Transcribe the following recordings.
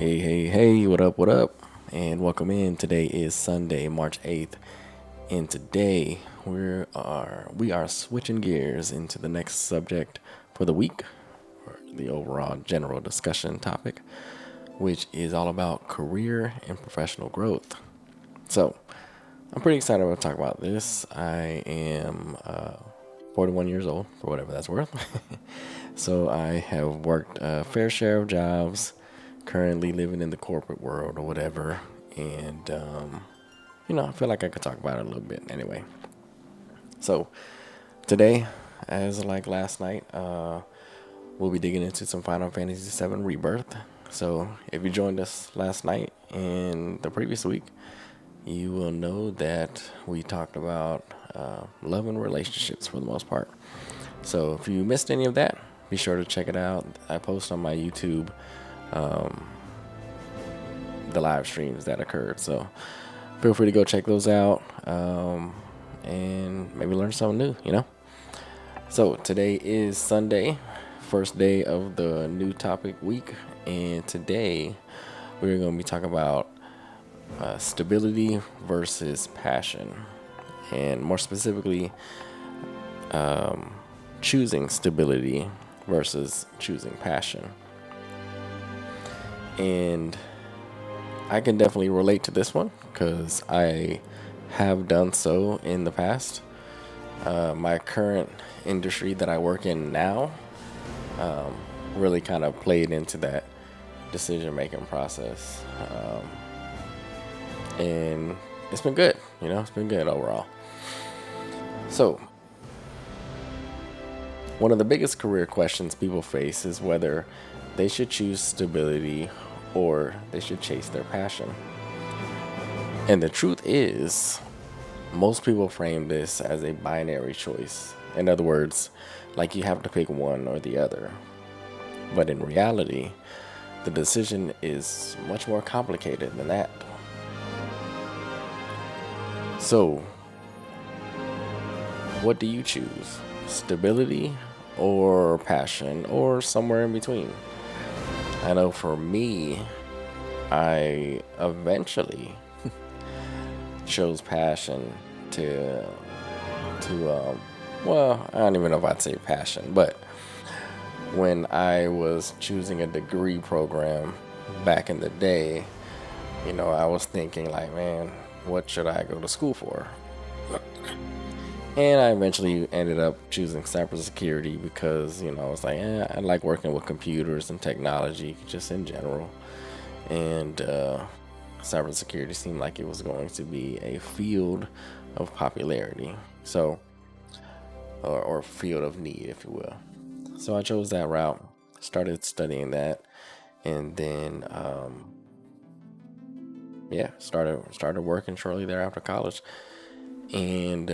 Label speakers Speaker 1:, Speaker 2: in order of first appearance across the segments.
Speaker 1: Hey, what up? And welcome in. Today is Sunday, March 8th, and today we are switching gears into the next subject for the week, or the overall general discussion topic, which is all about career and professional growth. So, I'm pretty excited to talk about this. I am 41 years old, for whatever that's worth. So I have worked a fair share of jobs, currently living in the corporate world or whatever. And, I feel like I could talk about it a little bit anyway. So today, as like last night, we'll be digging into some Final Fantasy VII Rebirth. So if you joined us last night and the previous week, you will know that we talked about love and relationships for the most part. So if you missed any of that, be sure to check it out. I post on my YouTube the live streams that occurred. So feel free to go check those out and maybe learn something new. So today is Sunday, first day of the new topic week. And today we're going to be talking about stability versus passion. And more specifically, choosing stability versus choosing passion. And I can definitely relate to this one because I have done so in the past. My current industry that I work in now really kind of played into that decision making process. And it's been good, it's been good overall. So, one of the biggest career questions people face is whether they should choose stability or they should chase their passion. And the truth is, most people frame this as a binary choice. In other words, like you have to pick one or the other. But in reality, the decision is much more complicated than that. So, what do you choose? Stability or passion or somewhere in between? I know for me, I eventually chose passion well, I don't even know if I'd say passion, but when I was choosing a degree program back in the day, I was thinking like, man, what should I go to school for? And I eventually ended up choosing cybersecurity because, I was like, I like working with computers and technology just in general. And cybersecurity seemed like it was going to be a field of popularity. So, or field of need, if you will. So I chose that route, started studying that, and then, started working shortly thereafter college. And,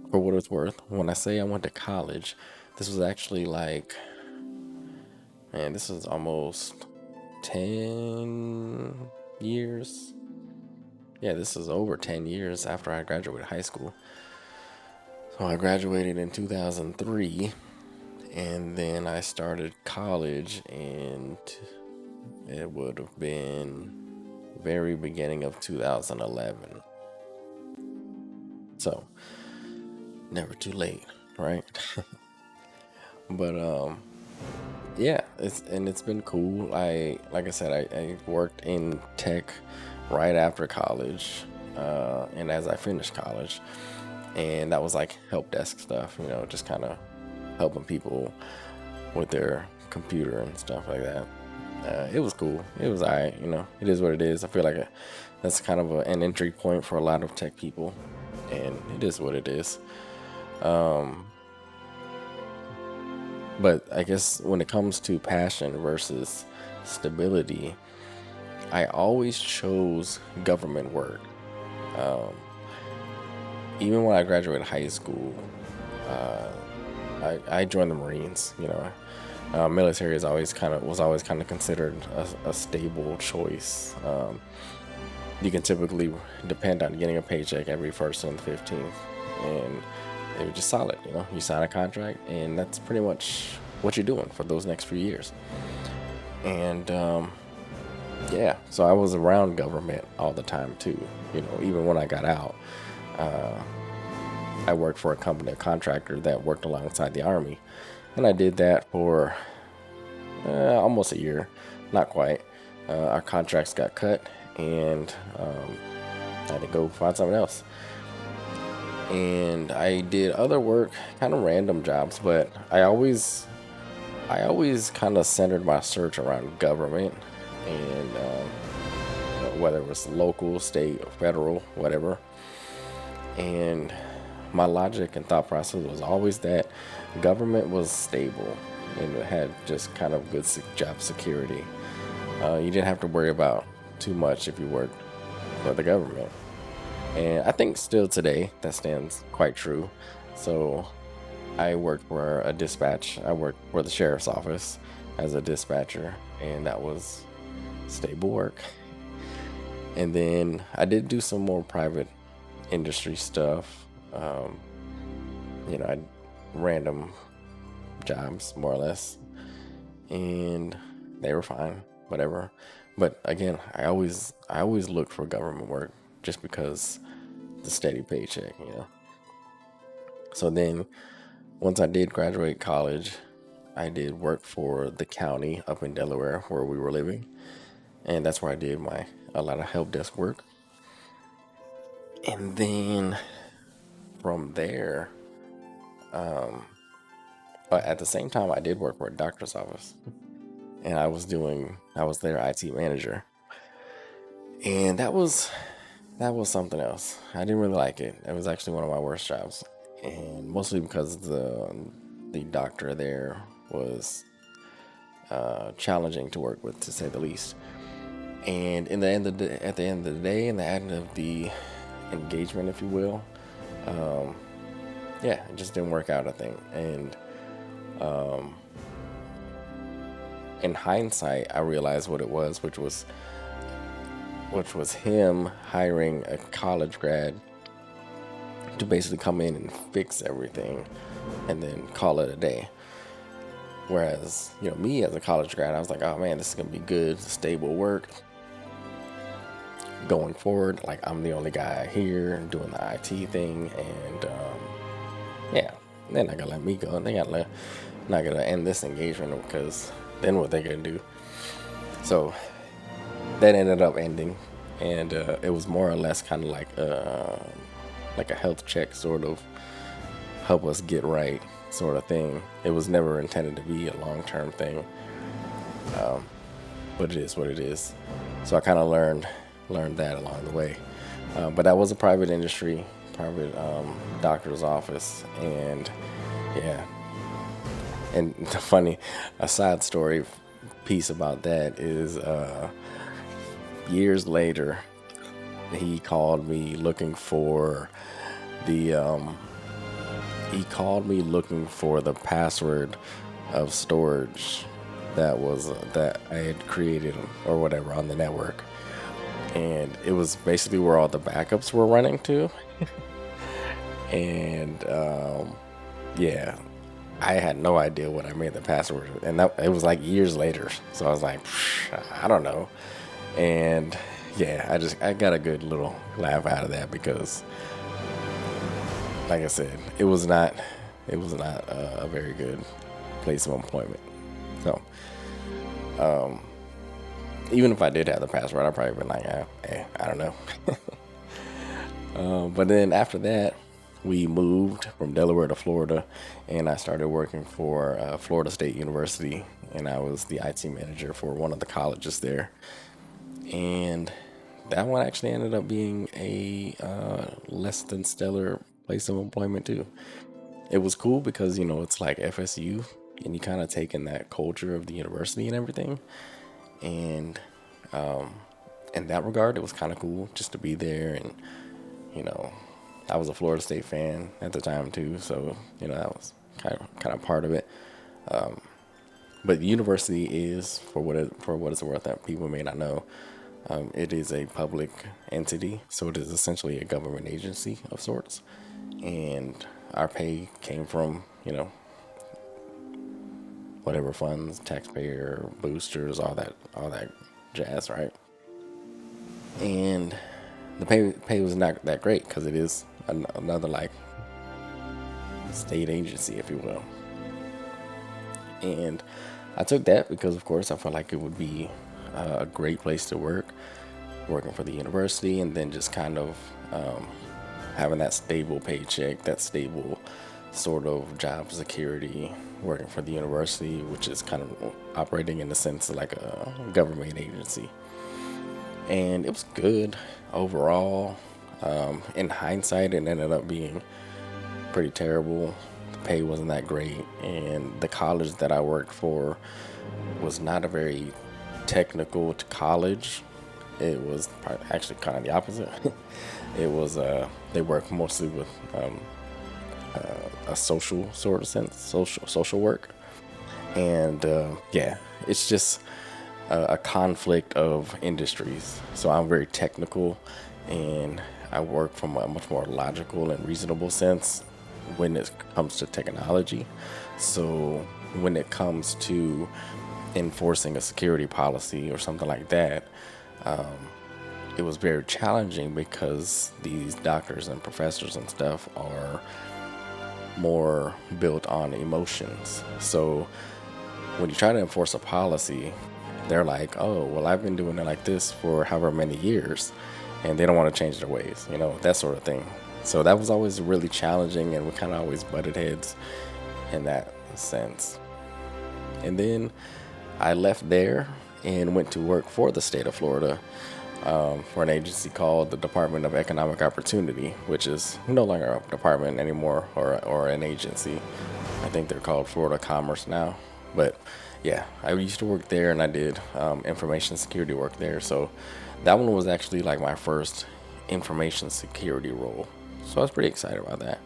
Speaker 1: for what it's worth, when I say I went to college, this was actually this is almost 10 years. Yeah, this is over 10 years after I graduated high school. So I graduated in 2003, and then I started college, and it would have been very beginning of 2011. So, never too late, right? But it's been cool. Like I said, I worked in tech right after college, and as I finished college, and that was like help desk stuff, just kind of helping people with their computer and stuff like that. It was cool. It was alright, it is what it is. I feel like that's kind of an entry point for a lot of tech people, and it is what it is. But I guess when it comes to passion versus stability, I always chose government work. Even when I graduated high school, I joined the Marines. Military was always kind of considered a stable choice. You can typically depend on getting a paycheck every 1st and 15th, and it was just solid. You sign a contract, and that's pretty much what you're doing for those next few years. And yeah, so I was around government all the time too. Even when I got out, I worked for a company, a contractor that worked alongside the army, and I did that for almost a year, not quite. Our contracts got cut, and I had to go find something else. And I did other work, kind of random jobs, but I always kind of centered my search around government, and whether it was local, state, or federal, whatever. And my logic and thought process was always that government was stable and it had just kind of good job security. You didn't have to worry about too much if you worked for the government. And I think still today that stands quite true. So I worked for a dispatch. I worked for the sheriff's office as a dispatcher, and that was stable work. And then I did do some more private industry stuff. I random jobs, more or less, and they were fine, whatever. But again, I always look for government work just because the steady paycheck. So then, once I did graduate college, I did work for the county up in Delaware where we were living, and that's where I did a lot of help desk work. And then from there, at the same time, I did work for a doctor's office, and I was their IT manager, and that was something else. I didn't really like it. It was actually one of my worst jobs, and mostly because the doctor there was challenging to work with, to say the least. And at the end of the day, in the end of the engagement, if you will, yeah, it just didn't work out, I think. And in hindsight, I realized what it was, which was him hiring a college grad to basically come in and fix everything and then call it a day. Whereas, me as a college grad, I was like, oh man, this is going to be good, stable work going forward. Like, I'm the only guy here doing the IT thing, and yeah, they're not going to let me go. They're not going to end this engagement, because then what they going to do? So that ended up ending, and it was more or less kind of like a health check, sort of help us get right sort of thing. It was never intended to be a long-term thing, but it is what it is. So I kind of learned that along the way. But that was a private industry, private doctor's office, and yeah. And a side story piece about that is years later, he called me looking for the password of storage that I had created or whatever on the network, and it was basically where all the backups were running to. And yeah, I had no idea what I made the password, and it was like years later. So I was like, I don't know. And yeah, I got a good little laugh out of that, because, like I said, it was not a very good place of employment. So, even if I did have the password, I'd probably been like, I don't know. But then after that, we moved from Delaware to Florida, and I started working for Florida State University, and I was the IT manager for one of the colleges there. And that one actually ended up being a less than stellar place of employment too. It was cool because, it's like FSU, and you kind of take in that culture of the university and everything. And in that regard, it was kind of cool just to be there. And, I was a Florida State fan at the time too, so, that was kind of part of it. But the university is, for what it's worth, that people may not know, it is a public entity, so it is essentially a government agency of sorts. And our pay came from, whatever funds, taxpayer boosters, all that jazz, right? And the pay was not that great because it is another like state agency, if you will. And I took that because, of course, I felt like it would be a great place to work, working for the university, and then just kind of having that stable paycheck, that stable sort of job security, working for the university, which is kind of operating in the sense of like a government agency. And it was good overall. In hindsight, it ended up being pretty terrible. The pay wasn't that great, and the college that I worked for was not a very technical college. It was actually kind of the opposite. It was they work mostly with a social sort of sense, social work, and yeah, it's just a conflict of industries. So I'm very technical, and I work from a much more logical and reasonable sense when it comes to technology. So when it comes to enforcing a security policy or something like that, it was very challenging because these doctors and professors and stuff are more built on emotions. So when you try to enforce a policy, they're like, oh, well, I've been doing it like this for however many years, and they don't want to change their ways, that sort of thing. So that was always really challenging, and we kind of always butted heads in that sense. And then I left there and went to work for the state of Florida, for an agency called the Department of Economic Opportunity, which is no longer a department anymore, or an agency. I think they're called Florida Commerce now. But yeah, I used to work there, and I did information security work there. So that one was actually like my first information security role. So I was pretty excited about that.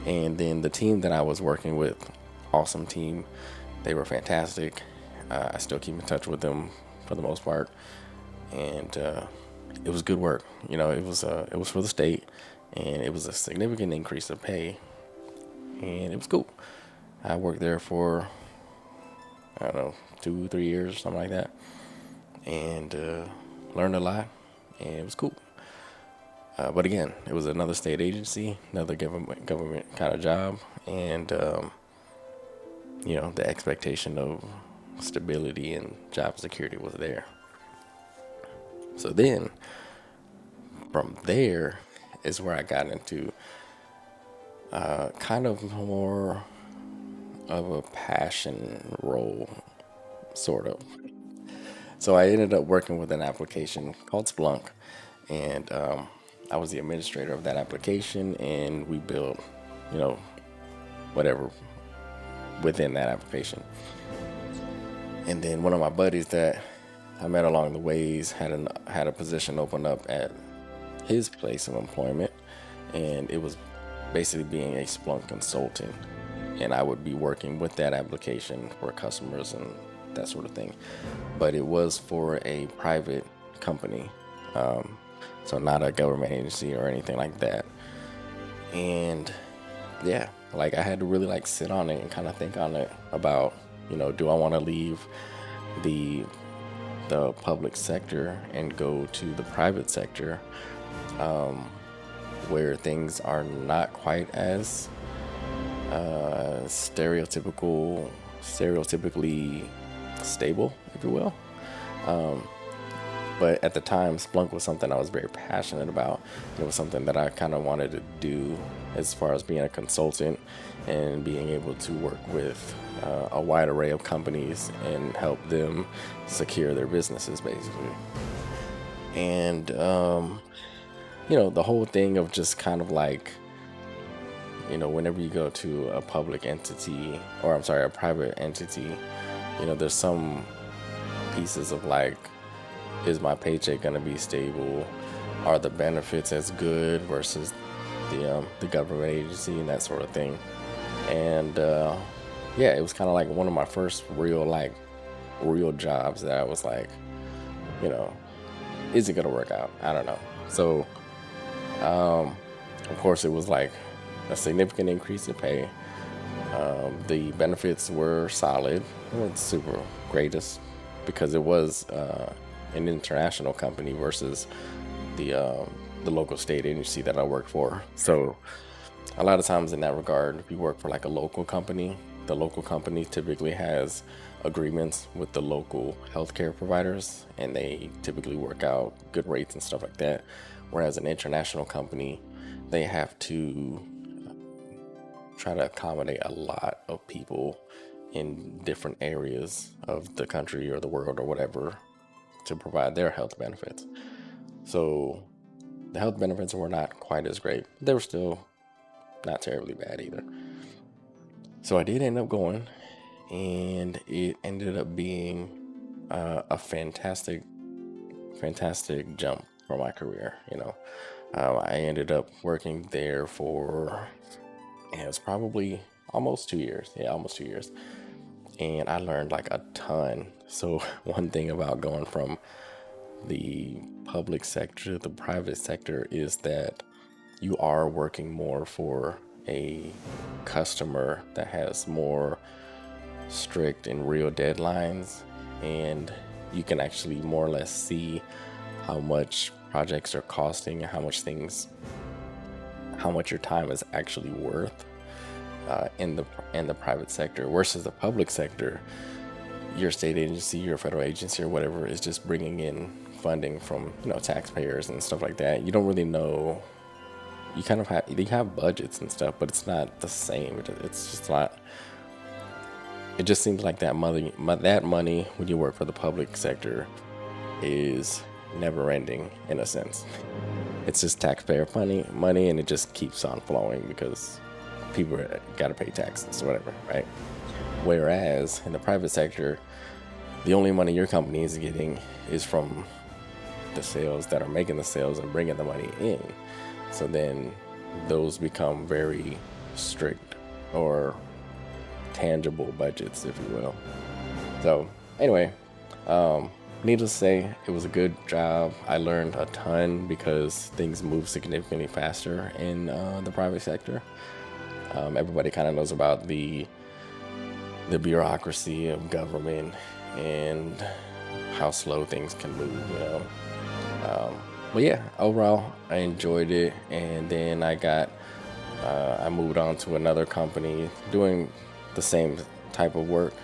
Speaker 1: And then the team that I was working with, awesome team. They were fantastic. I still keep in touch with them for the most part. And it was good work. It was for the state, and it was a significant increase of pay, and it was cool. I worked there for, I don't know, 2-3 years, something like that, and learned a lot, and it was cool. But again, it was another state agency, another government kind of job, and the expectation of stability and job security was there. So then, from there is where I got into kind of more of a passion role, sort of. So I ended up working with an application called Splunk, and I was the administrator of that application, and we built, whatever within that application. And then one of my buddies that I met along the ways had a position open up at his place of employment, and it was basically being a Splunk consultant, and I would be working with that application for customers and that sort of thing. But it was for a private company, so not a government agency or anything like that. And yeah, like I had to really like sit on it and kind of think on it about, do I want to leave the public sector and go to the private sector, where things are not quite as stereotypically stable, if you will. But at the time, Splunk was something I was very passionate about. It was something that I kind of wanted to do as far as being a consultant and being able to work with a wide array of companies and help them secure their businesses, basically. And, the whole thing of just kind of like, whenever you go to a public entity, or I'm sorry, a private entity, there's some pieces of like, is my paycheck going to be stable? Are the benefits as good versus the government agency and that sort of thing? And yeah, it was kind of like one of my first real jobs that I was like, is it going to work out? I don't know. So of course it was like a significant increase in pay. The benefits were solid. It wasn't super greatest because it was an international company versus the local state agency that I work for. So a lot of times in that regard, if you work for like a local company, the local company typically has agreements with the local healthcare providers, and they typically work out good rates and stuff like that. Whereas an international company, they have to try to accommodate a lot of people in different areas of the country or the world or whatever to provide their health benefits. So the health benefits were not quite as great. They were still not terribly bad either. So I did end up going, and it ended up being a fantastic jump for my career. I ended up working there for, it was probably almost 2 years. Yeah, almost 2 years. And I learned like a ton. So one thing about going from the public sector to the private sector is that you are working more for a customer that has more strict and real deadlines, and you can actually more or less see how much projects are costing and how much your time is actually worth in the private sector versus the public sector. Your state agency, your federal agency, or whatever is just bringing in funding from taxpayers and stuff like that. You don't really know. You have budgets and stuff, but it's not the same. It's just not. It just seems like that money when you work for the public sector is never ending in a sense. It's just taxpayer money, and it just keeps on flowing because people got to pay taxes or whatever, right? Whereas in the private sector, the only money your company is getting is from the sales that are making the sales and bringing the money in. So then those become very strict or tangible budgets, if you will. So anyway, needless to say, it was a good job. I learned a ton because things move significantly faster in the private sector. Everybody kind of knows about the bureaucracy of government and how slow things can move, But yeah, overall, I enjoyed it. And then I moved on to another company doing the same type of work,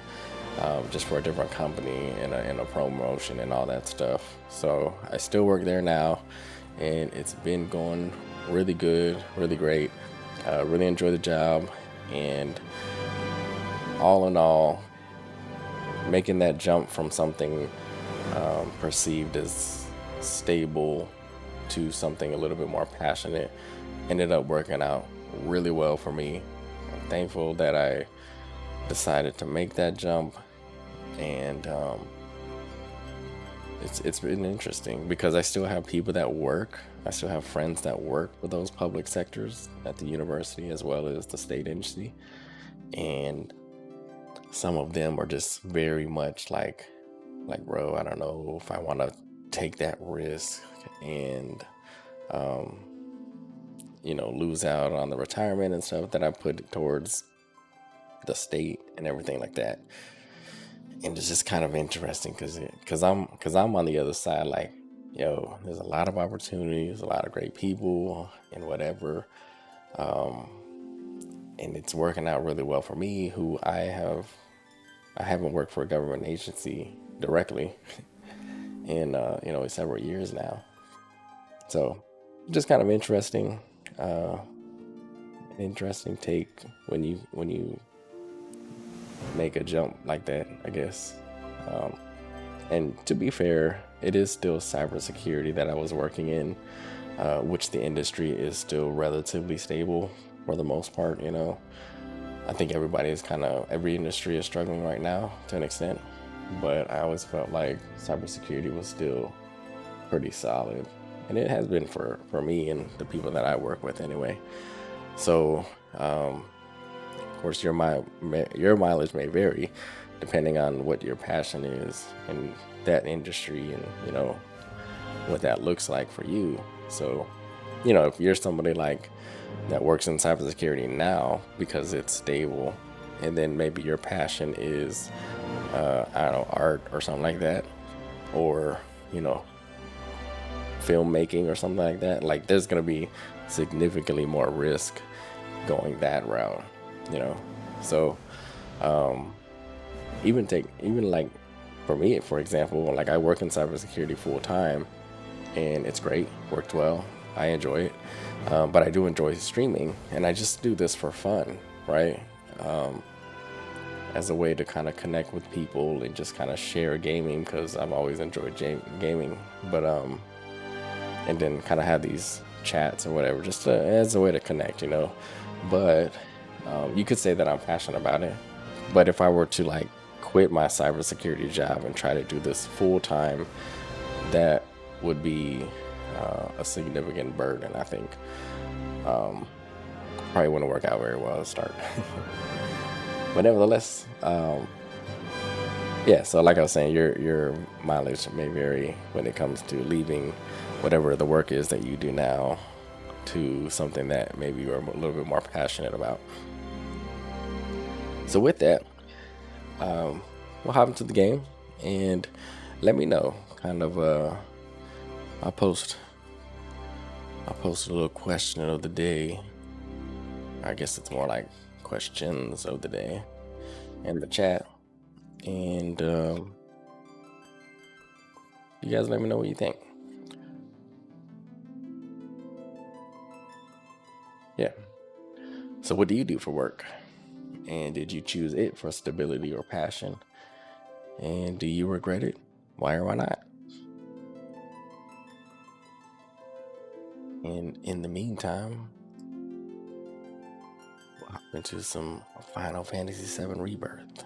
Speaker 1: just for a different company and a promotion and all that stuff. So I still work there now, and it's been going really good, really great. Really enjoy the job, and all in all, making that jump from something perceived as stable to something a little bit more passionate ended up working out really well for me. I'm thankful that I decided to make that jump, and it's been interesting because I still have people that work. I still have friends that work for those public sectors at the university as well as the state agency, and some of them are just very much like, bro, I don't know if I want to take that risk and lose out on the retirement and stuff that I put towards the state and everything like that. And it's just kind of interesting because I'm on the other side, like, there's a lot of opportunities, a lot of great people and whatever, and it's working out really well for me, who I haven't worked for a government agency directly in several years now. So just kind of interesting take when you make a jump like that, I guess. And to be fair, it is still cybersecurity that I was working in, which the industry is still relatively stable for the most part. I think every industry is struggling right now to an extent, but I always felt like cybersecurity was still pretty solid, and it has been for me and the people that I work with anyway. So of course your mileage may vary depending on what your passion is in that industry and what that looks like for you. So if you're somebody like that works in cybersecurity now because it's stable, and then maybe your passion is I don't know, art or something like that, or you know, filmmaking or something like that, like there's gonna be significantly more risk going that route, you know. So even like for me, for example, like I work in cybersecurity full time, and it's great, worked well, I enjoy it, but I do enjoy streaming, and I just do this for fun, right? As a way to kind of connect with people and just kind of share gaming, because I've always enjoyed gaming, but and then kind of have these chats or whatever, just as a way to connect, you know. But you could say that I'm passionate about it, but if I were to like quit my cybersecurity job and try to do this full time, that would be a significant burden, I think. Probably wouldn't work out very well to start. But nevertheless, yeah, so like I was saying, your mileage may vary when it comes to leaving whatever the work is that you do now to something that maybe you're a little bit more passionate about. So with that, we'll hop into the game and let me know. Kind of, I'll post a little question of the day. I guess it's more like questions of the day in the chat, and you guys let me know what you think. Yeah. So what do you do for work? And did you choose it for stability or passion? And do you regret it? Why or why not? And in the meantime, we'll hop into some Final Fantasy VII Rebirth.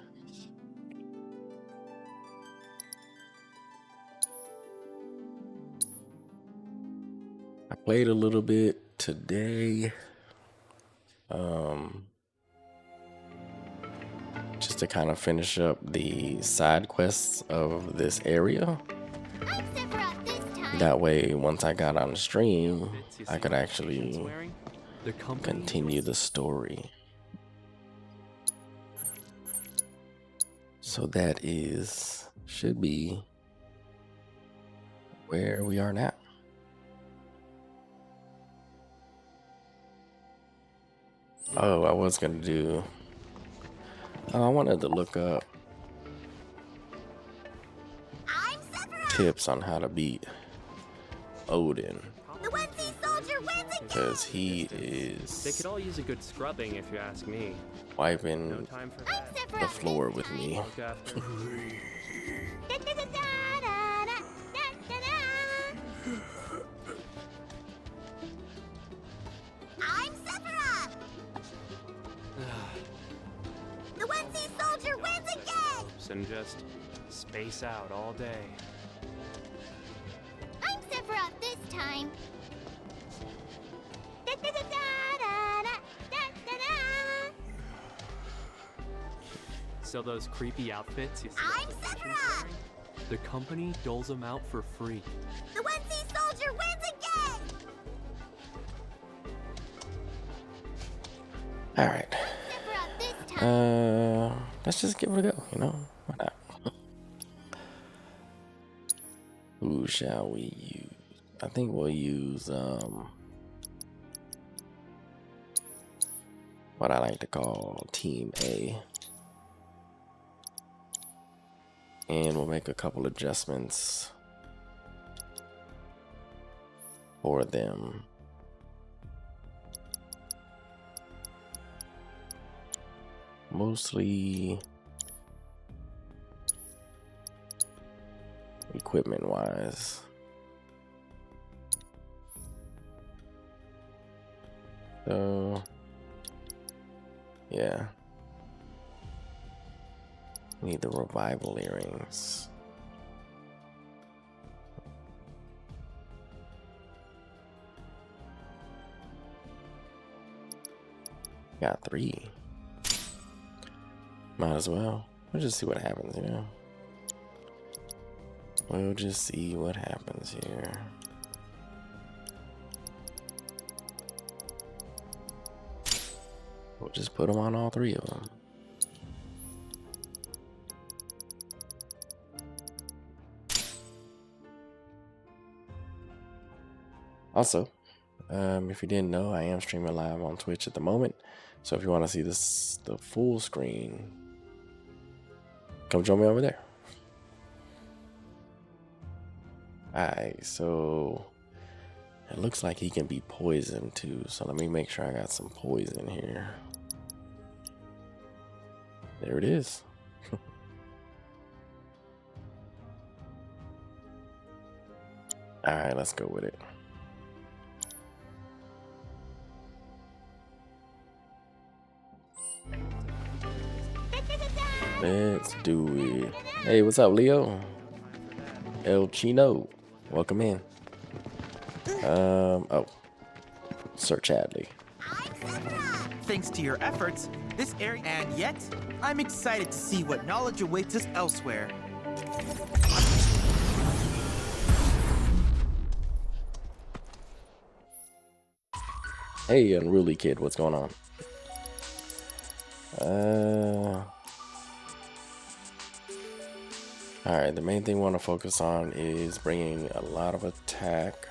Speaker 1: I played a little bit today. Just to kind of finish up the side quests of this area. That way, once I got on the stream, I could actually continue the story. So that should be where we are now. Oh, I was gonna do. I wanted to look up tips on how to beat Odin, because he is.
Speaker 2: They could all use a good scrubbing, if you ask me.
Speaker 1: Wiping
Speaker 2: No time for that.
Speaker 1: the floor with me.
Speaker 2: Look after.
Speaker 3: I'm Sephiroth! The 1C soldier wins again!
Speaker 2: And just space out all day.
Speaker 3: I'm Sephiroth this time.
Speaker 2: So those creepy outfits you see
Speaker 3: I'm Sephiroth!
Speaker 2: the company doles them out for free.
Speaker 3: The 1C soldier wins again!
Speaker 1: All right.
Speaker 3: Sephiroth this time.
Speaker 1: Let's just give it a go, you know? Why not? Who shall we use? I think we'll use what I like to call Team A. And we'll make a couple adjustments for them. Mostly equipment wise. So yeah. Need the revival earrings. Got 3. Might as well. We'll just see what happens, you know? We'll just see what happens here. We'll just put them on all 3 of them. Also, if you didn't know, I am streaming live on Twitch at the moment. So if you want to see the full screen, come join me over there. Alright, so it looks like he can be poisoned too. So let me make sure I got some poison here. There it is. Alright, let's go with it. Let's do it. Hey, what's up, Leo? El Chino, welcome in. Oh, Sir Chadley.
Speaker 4: Thanks to your efforts, this area, and yet, I'm excited to see what knowledge awaits us elsewhere.
Speaker 1: Hey, Unruly Kid, what's going on? Alright, the main thing we want to focus on is bringing a lot of attack.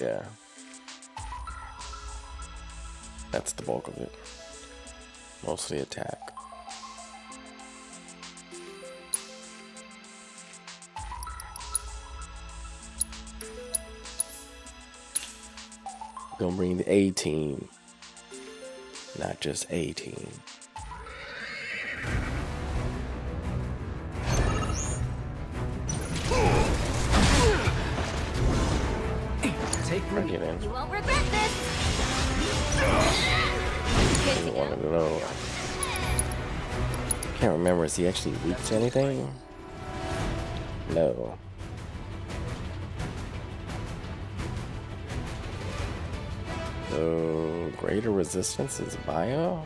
Speaker 1: Yeah. That's the bulk of it. Mostly attack. Gonna bring the A team, not just A team. Get in.
Speaker 3: You won't regret this.
Speaker 1: I wanted to know. Can't remember. Is he actually weak to anything? No. So greater resistance is bio.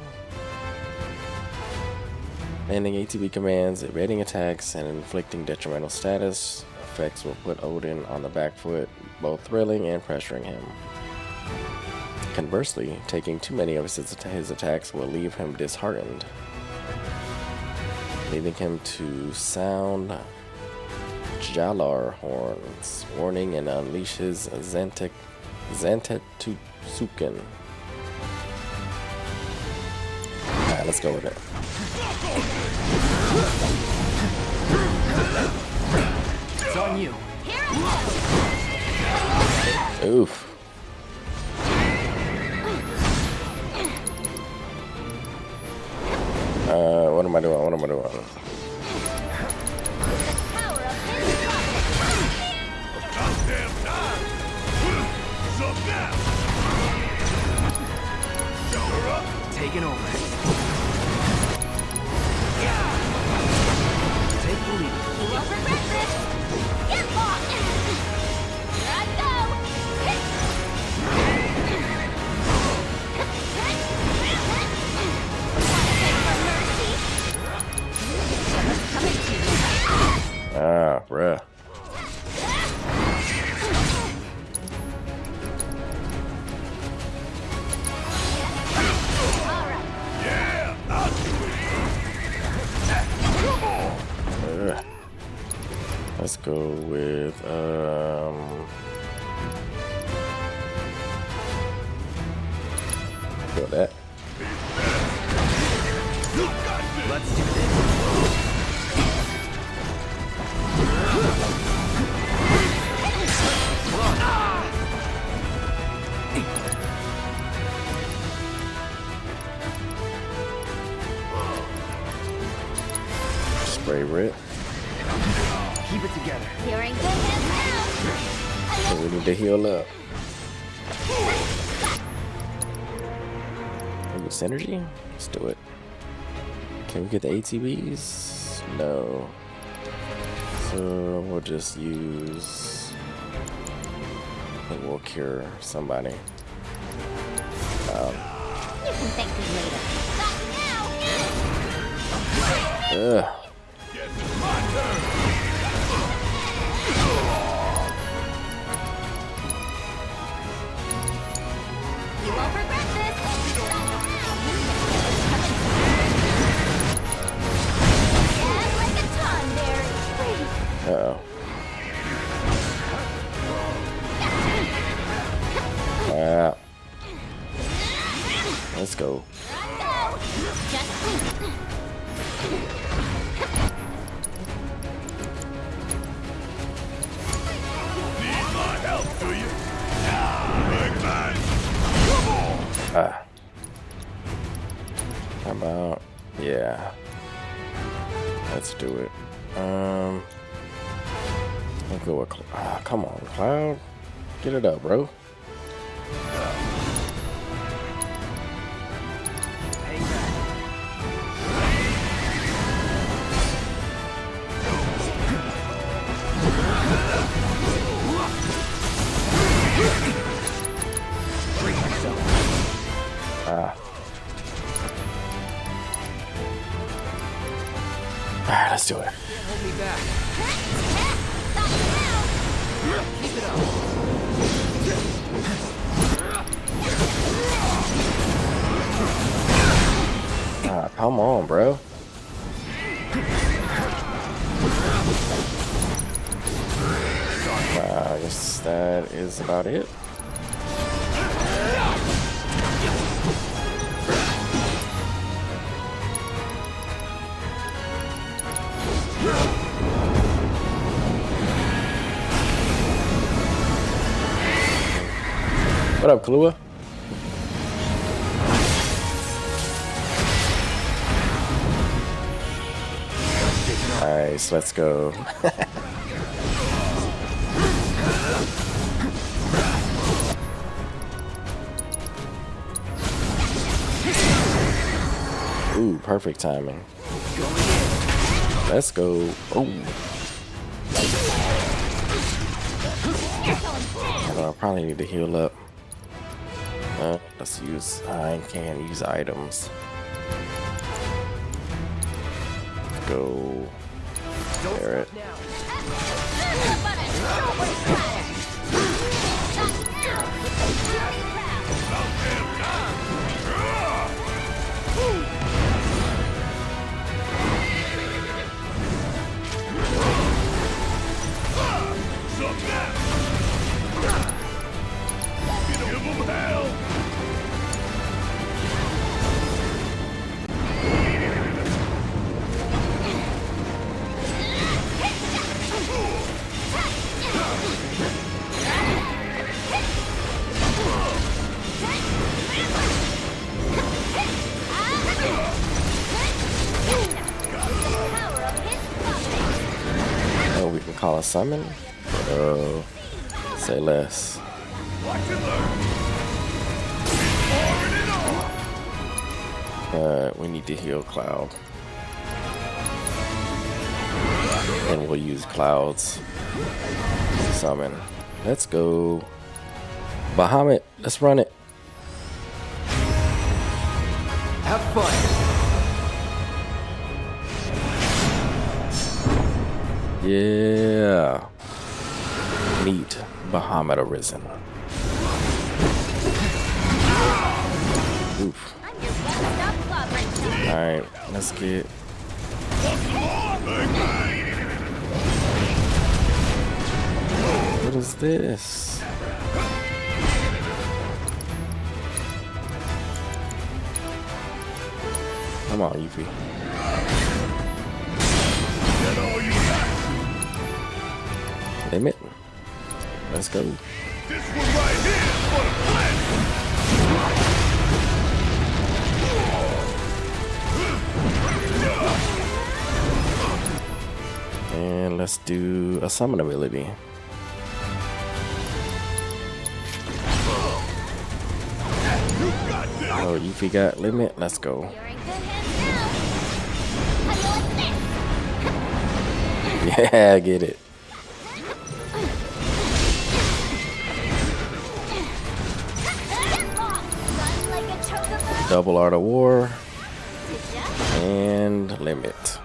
Speaker 1: Landing ATB commands, evading attacks, and inflicting detrimental status effects will put Odin on the back foot, both thrilling and pressuring him. Conversely, taking too many of his attacks will leave him disheartened, leaving him to sound Jalar horns, warning and unleash his Zantetsuken. Alright, let's go with it.
Speaker 4: It's on you.
Speaker 1: Oof. What am I doing? What am I doing?
Speaker 4: Taking over. Take the lead.
Speaker 3: You won't regret this. Get lost. Here I go. Coming to you.
Speaker 1: Ah, bruh. Let's go with go with that.
Speaker 4: Let's do this.
Speaker 1: Spray rip.
Speaker 4: Keep it together.
Speaker 3: You're in good hands now.
Speaker 1: So we need to heal up. Maybe synergy? Let's do it. Can we get the ATBs? No. So we'll just use. I think we'll cure somebody.
Speaker 3: You can thank me later. Not now.
Speaker 1: Ugh.
Speaker 3: You won't regret this. Yeah, like a ton there.
Speaker 1: go with come on, Cloud. Get it up, bro. Alright, let's do it.
Speaker 5: Hold me back. Keep it up.
Speaker 1: Come on, bro. I guess that is about it. What up, Kahlua? Nice, let's go. Ooh, perfect timing. Let's go. Oh. I probably need to heal up. Let's use. I can't use items. Go. Barrett. Oh, we can call a summon? Oh, say less. We need to heal Cloud. And we'll use Cloud's summon. Let's go. Bahamut, let's run it.
Speaker 5: Have fun.
Speaker 1: Yeah. Meet Bahamut Arisen. Oof. Alright, let's get. What is this? Come on, Yuffie. Limit. Let's go.
Speaker 6: This one right here is for the planet.
Speaker 1: And let's do a summon ability. Oh, Yuffie got limit. Let's go.
Speaker 3: You're in good hands now. How do you like this?
Speaker 1: Yeah, get it.
Speaker 3: Run like a chocobo.
Speaker 1: Double Art of War
Speaker 3: Did ya?
Speaker 1: and limit.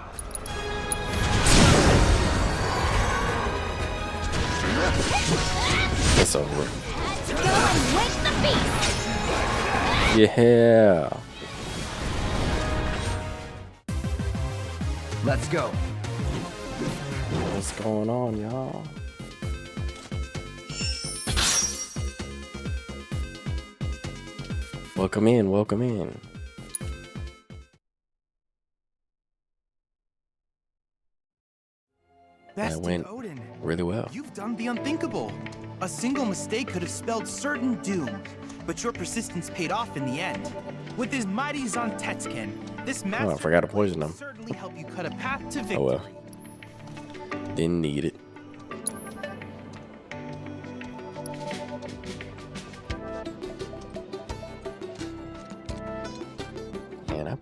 Speaker 1: It's over.
Speaker 3: Let's go and wake the beast.
Speaker 1: Yeah.
Speaker 5: Let's go.
Speaker 1: What's going on, y'all? Welcome in, welcome in.
Speaker 4: Bested
Speaker 1: went
Speaker 4: Odin,
Speaker 1: really well.
Speaker 4: you've done the unthinkable. A single mistake could have spelled certain doom, but your persistence paid off in the end. With his mighty Zontetsuken, this master
Speaker 1: Oh, I forgot to poison
Speaker 4: will
Speaker 1: him.
Speaker 4: certainly help you cut a path to victory.
Speaker 1: Oh well. Didn't need it.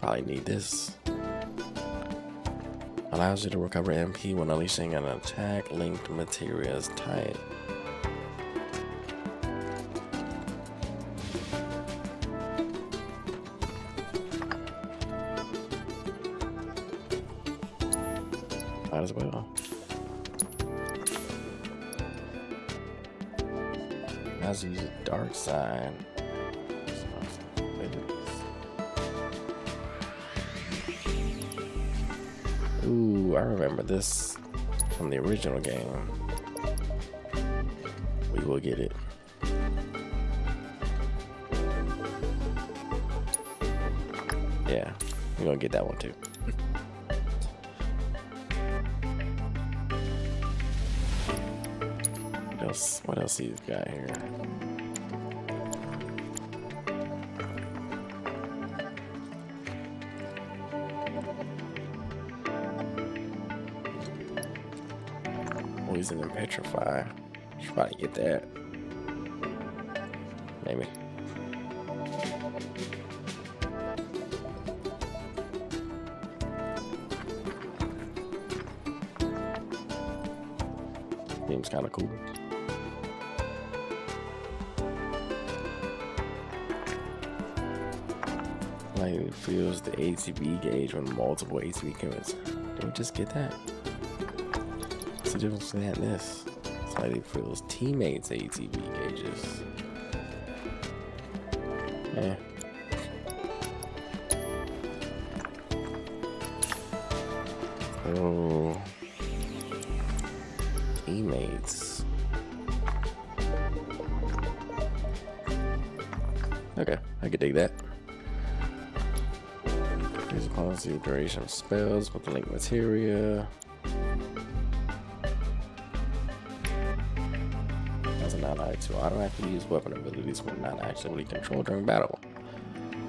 Speaker 1: probably need this. Allows you to recover MP when unleashing an attack linked materials type. Might as well. As you use the dark side. Ooh, I remember this from the original game. We will get it. Yeah, we're gonna get that one too. What else he's got here? Poison and petrify. Should probably get that. Maybe. Seems kind of cool. Like it feels the ATB gauge when multiple ATB commits. Did we just get that? What's the difference between that and this? It's like it feels teammates ATB gauges. Yeah. Oh. Teammates. Okay, I could dig that. Here's a policy of duration of spells with the link materia. As a non-ally to automatically use weapon abilities when not actively controlled during battle.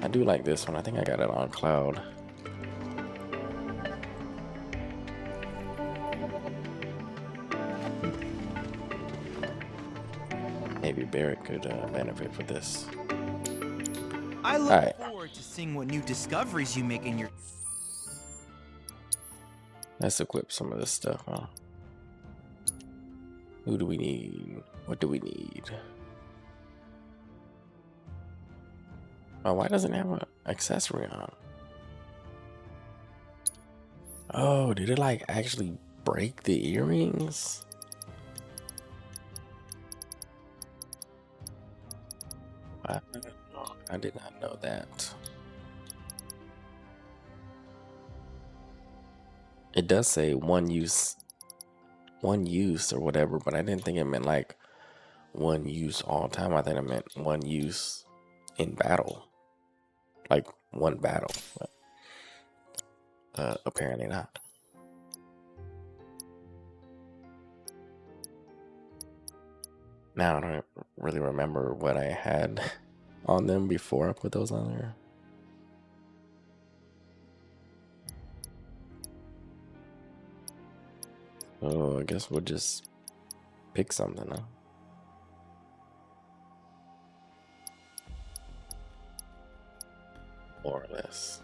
Speaker 1: I do like this one. I think I got it on cloud. Maybe Barrett could benefit for this.
Speaker 4: I look
Speaker 1: Alright.
Speaker 4: forward to seeing what new discoveries you make in your.
Speaker 1: Let's equip some of this stuff, huh? Who do we need? What do we need? Oh, why doesn't it have an accessory on? Oh, did it like actually break the earrings? I did not know that. It does say one use or whatever, but I didn't think it meant like one use all time. I think it meant one use in battle, like one battle. But, apparently not. Now I don't really remember what I had on them before I put those on there. Oh, I guess we'll just pick something, huh? More or less.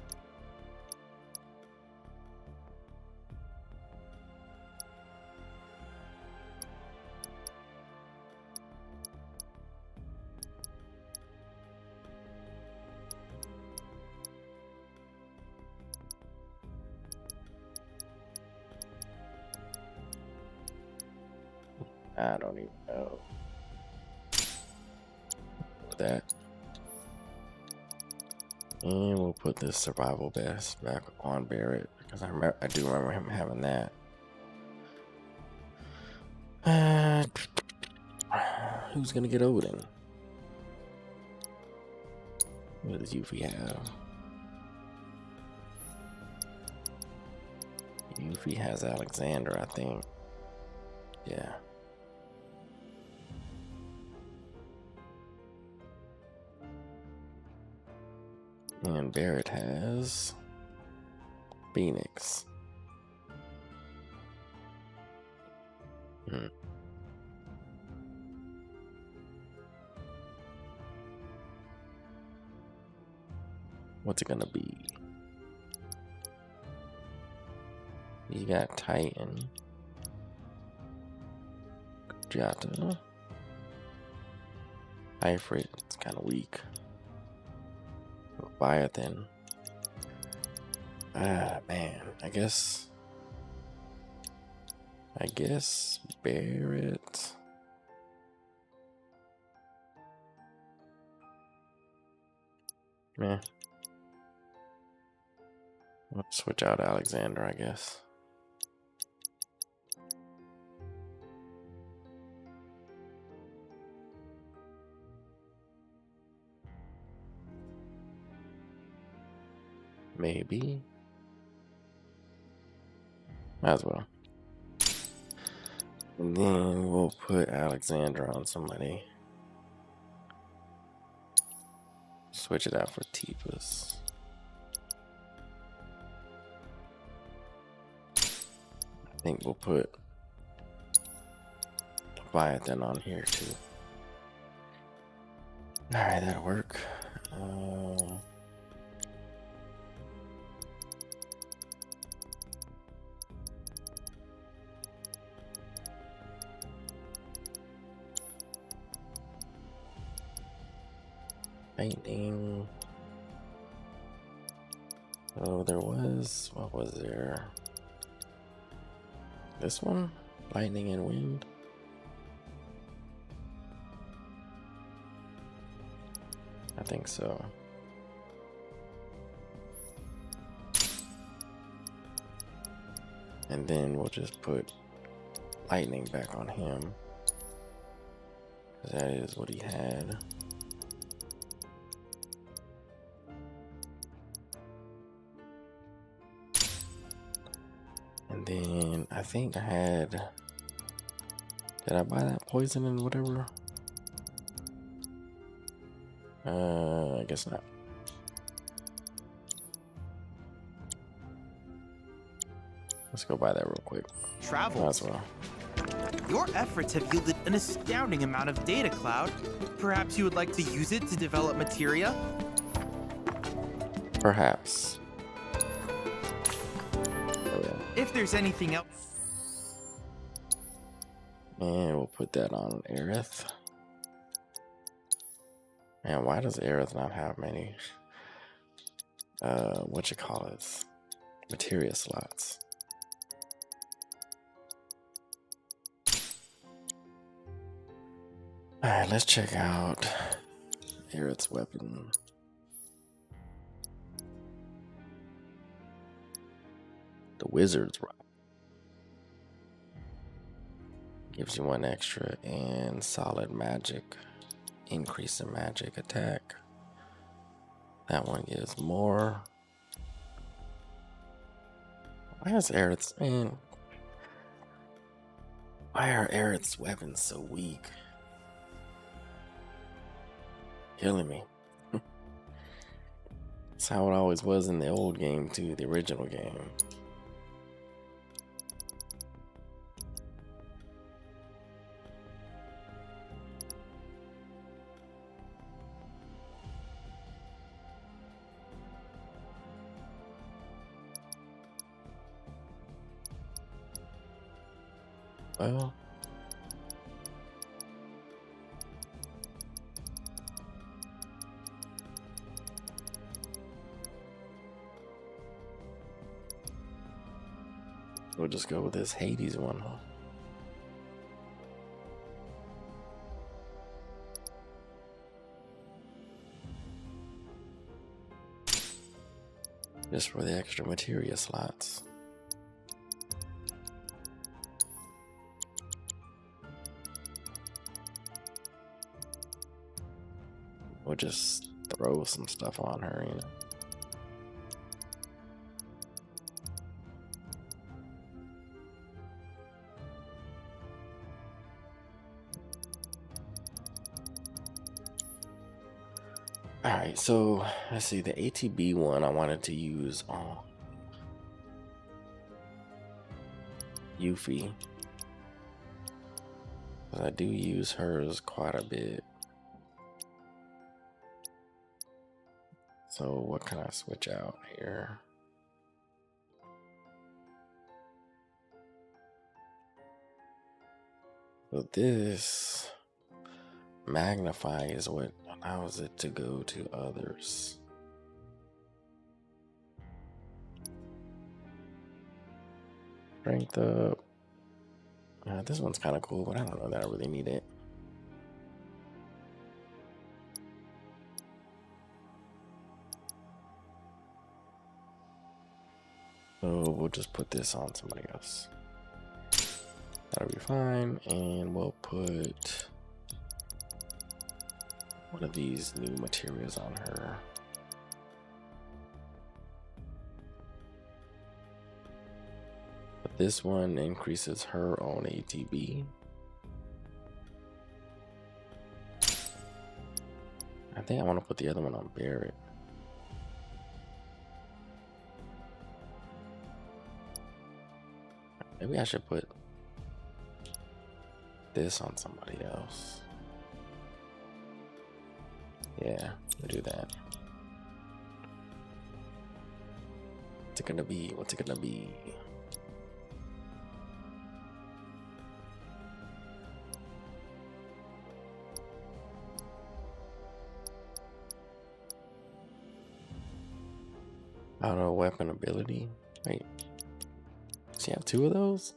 Speaker 1: I don't even know that. And we'll put this survival vest back on Barrett because I do remember him having that. Who's gonna get Odin? What does Yuffie have? Yuffie has Alexander, I think. Yeah. And Barrett has Phoenix. What's it gonna be? You got Titan. Jata. Ifrit, it's kind of weak. Leviathan. Ah, man. I guess Barrett. Meh. I'll switch out Alexander, I guess. Maybe. Might as well. And then we'll put Alexander on somebody. Switch it out for Tifa's. I think we'll put Leviathan on here too. Alright, that'll work. Lightning. Oh, there was, what was there? This one? Lightning and wind? I think so. And then we'll just put lightning back on him. That is what he had. And then I think I had, did I buy that poison and whatever? I guess not. Let's go buy that real quick. Might
Speaker 4: Travels.
Speaker 1: as well.
Speaker 4: Your efforts have yielded an astounding amount of data, Cloud. Perhaps you would like to use it to develop materia?
Speaker 1: Perhaps. Oh, yeah.
Speaker 4: If there's anything else.
Speaker 1: And we'll put that on Aerith. Man, why does Aerith not have many materia slots? Alright, let's check out Aerith's weapon. The Wizard's Rock. Gives you 1 extra and solid magic. Increase in magic attack. That one gives more. Why is Aerith's, man? Why are Aerith's weapons so weak? Killing me. That's how it always was in the old game too, the original game. Well, we'll just go with this Hades one, huh? Just for the extra materia slots. We'll just throw some stuff on her, you know. Alright, so let's see, the ATB one I wanted to use on Yuffie. I do use hers quite a bit. So what can I switch out here? So this magnify is what allows it to go to others. Strength up. This one's kind of cool, but I don't know that I really need it. So we'll just put this on somebody else. That'll be fine. And we'll put one of these new materials on her. But this one increases her own ATB. I think I want to put the other one on Barrett. Maybe I should put this on somebody else. Yeah, we'll do that. What's it gonna be? What's it gonna be? Auto weapon ability. Wait, does she have 2 of those?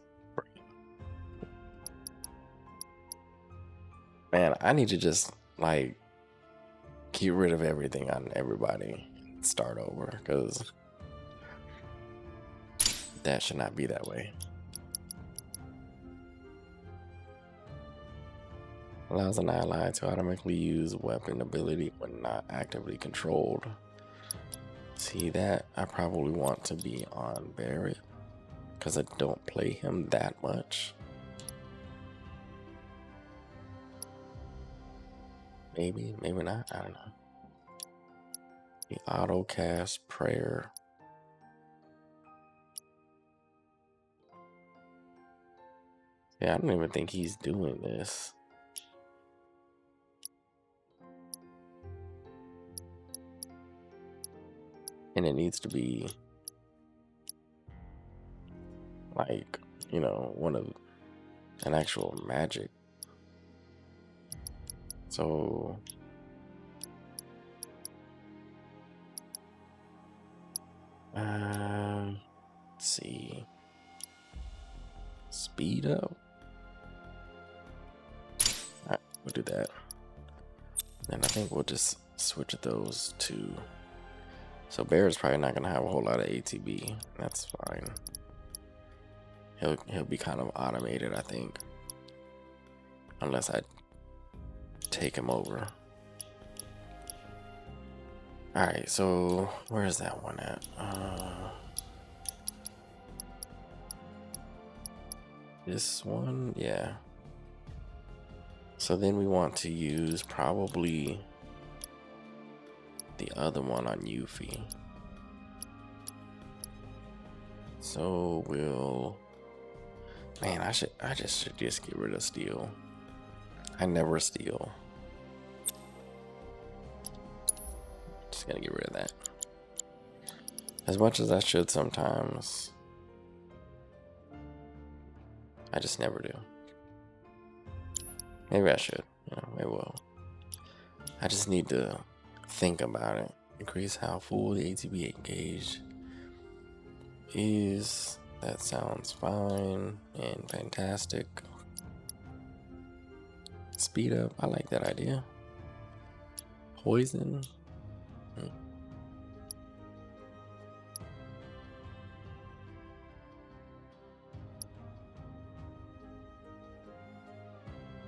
Speaker 1: Man, I need to just like get rid of everything on everybody. Start over, because that should not be that way. Allows an ally to automatically use weapon ability when not actively controlled. See, that I probably want to be on Barrett because I don't play him that much. Maybe, maybe not. I don't know. The auto cast prayer. Yeah, I don't even think he's doing this. And it needs to be like, you know, one of an actual magic. So let's see. Speed up. Alright, we'll do that. And I think we'll just switch those to. So Bear's probably not gonna have a whole lot of ATB. That's fine. He'll be kind of automated, I think, unless I take him over. All right, so where is that one at? This one, yeah. So then we want to use probably the other one on Yuffie. So we'll, man, I should just get rid of steal. I never steal. Just gonna get rid of that. As much as I should sometimes, I just never do. Maybe I should, you know, maybe will. I just need to think about it. Increase how full the ATB engaged is. That sounds fine and fantastic. Speed up, I like that idea. Poison.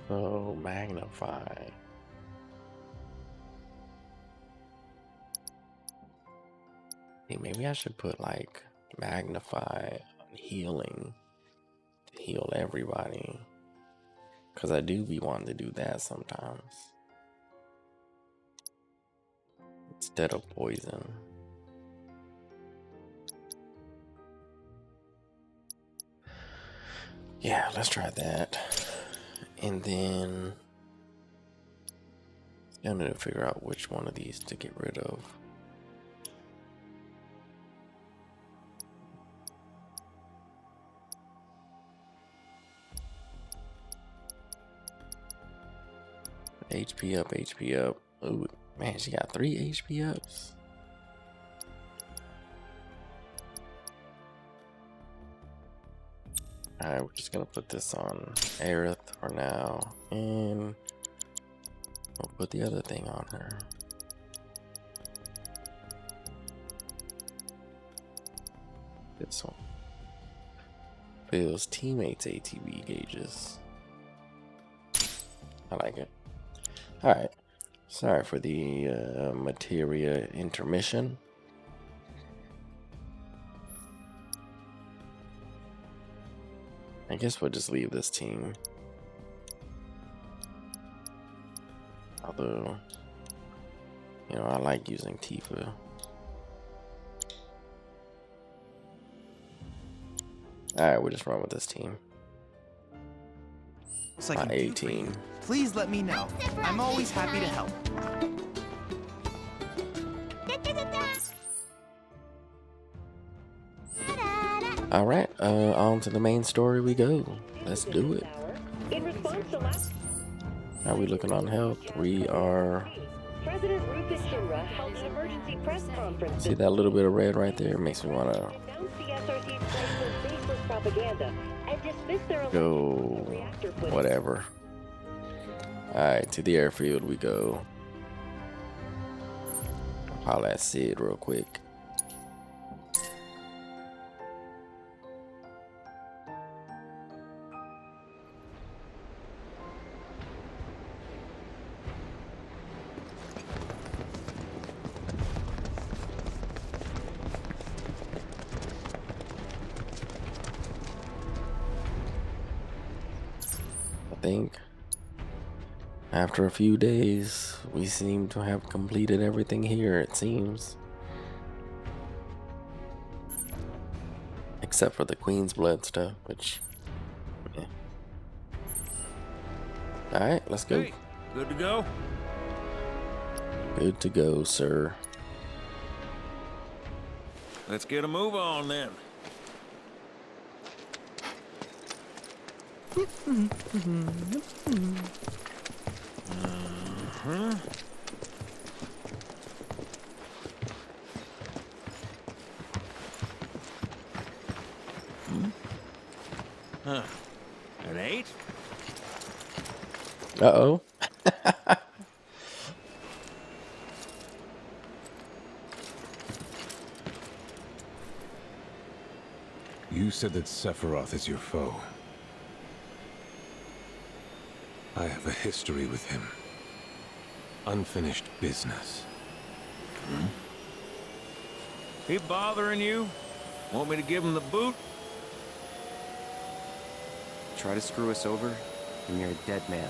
Speaker 1: So magnify. Hey, maybe I should put like magnify on healing to heal everybody, because I do be wanting to do that sometimes instead of poison. Yeah, let's try that. And then I need to figure out which one of these to get rid of. HP up, HP up. Ooh, man, she got 3 HP ups. Alright, we're just gonna put this on Aerith for now, and we'll put the other thing on her. This one fills teammates' ATB gauges. I like it. Alright, sorry for the materia intermission. I guess we'll just leave this team. Although, you know, I like using Tifa. Alright, we'll just run with this team.
Speaker 4: Looks like
Speaker 1: My
Speaker 4: I'm
Speaker 1: A
Speaker 4: due for you.
Speaker 1: team.
Speaker 4: Please let me know. I'm always happy to help.
Speaker 1: Alright, on to the main story we go. Let's do it.
Speaker 7: In response to last
Speaker 1: How we looking on health? We are.
Speaker 7: President Rufus Shura held an emergency press conference
Speaker 1: See that little bit of red right there? Makes me want to
Speaker 7: announced the SRC's claims of baseless propaganda and dismissed their
Speaker 1: go.
Speaker 7: reactor footage.
Speaker 1: Whatever. Alright, to the airfield we go. Holla at Sid real quick. I think after a few days, we seem to have completed everything here, it seems. Except for the Queen's Blood stuff, which... yeah. Alright, let's go.
Speaker 6: Hey, good to go?
Speaker 1: Good to go, sir.
Speaker 6: Let's get a move on then. Huh. An 8?
Speaker 1: Uh-oh.
Speaker 8: You said that Sephiroth is your foe. I have a history with him. Unfinished business.
Speaker 6: He bothering you? Want me to give him the boot?
Speaker 9: Try to screw us over, and you're a dead man.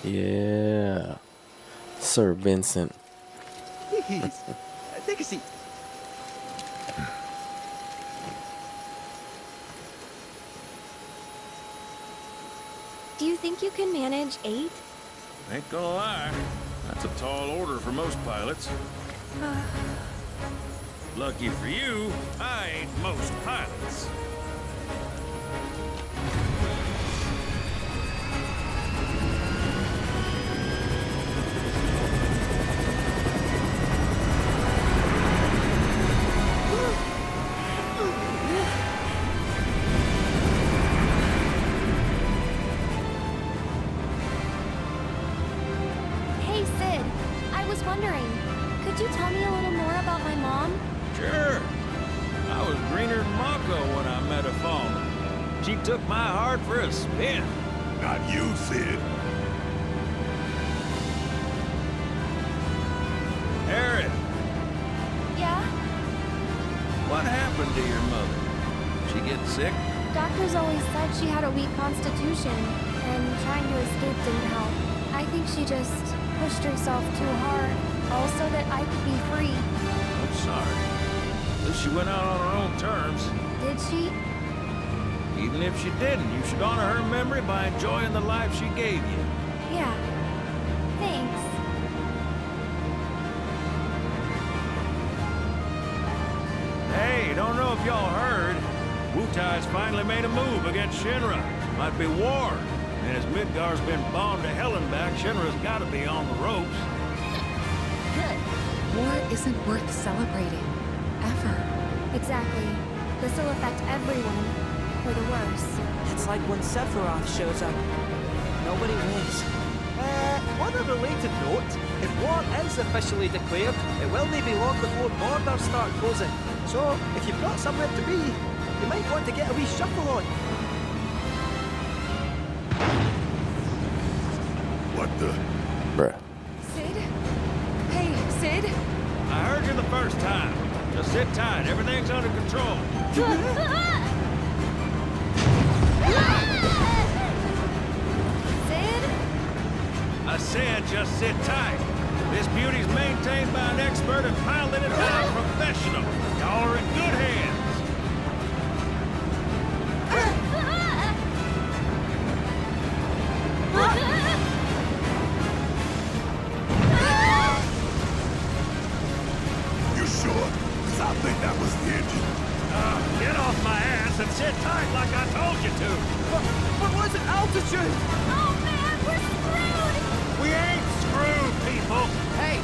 Speaker 1: Yeah. Sir Vincent.
Speaker 4: Please, take a seat.
Speaker 3: Do you think you can manage 8?
Speaker 6: Ain't gonna lie. That's a tall order for most pilots. Lucky for you, I ain't most pilots.
Speaker 3: Hey, Sid. I was wondering, could you tell me a little more about my mom?
Speaker 6: Sure. I was greener than Mako when I met her fallen. She took my heart for a spin.
Speaker 10: Not you, Sid.
Speaker 6: Harriet,
Speaker 3: Yeah?
Speaker 6: what happened to your mother? She get sick?
Speaker 3: Doctors always said she had a weak constitution, and trying to escape didn't help. I think she just pushed herself too hard, all so that I could be free.
Speaker 6: I'm sorry. At least she went out on her own terms.
Speaker 3: Did she?
Speaker 6: Even if she didn't, you should honor her memory by enjoying the life she gave you.
Speaker 3: Yeah. Thanks.
Speaker 6: Hey, don't know if y'all heard. Wu Sentai's finally made a move against Shinra. Might be war. And as Midgar's been bombed to hell and back, Shinra's gotta be on the ropes.
Speaker 11: Good. War isn't worth celebrating. Ever.
Speaker 3: Exactly. This will affect everyone. For the worse.
Speaker 12: It's like when Sephiroth shows up. Nobody wins. On a related note, if war is officially declared, it will not be long before borders start closing. So, if you've got somewhere to be, you might want to get a wee shuffle on.
Speaker 10: What the?
Speaker 1: Bruh.
Speaker 11: Sid? Hey, Sid?
Speaker 6: I heard you the first time. Just sit tight. Everything's under control.
Speaker 3: Sid?
Speaker 6: I said just sit tight. This beauty's maintained by an expert and piloted by a professional. Y'all are in good hands.
Speaker 10: You sure? 'Cause I think that was the engine.
Speaker 6: Get off my ass and sit tight like I told you to.
Speaker 12: But what's an altitude?
Speaker 3: Oh man, we're screwed!
Speaker 6: We ain't screwed, people.
Speaker 12: Hey,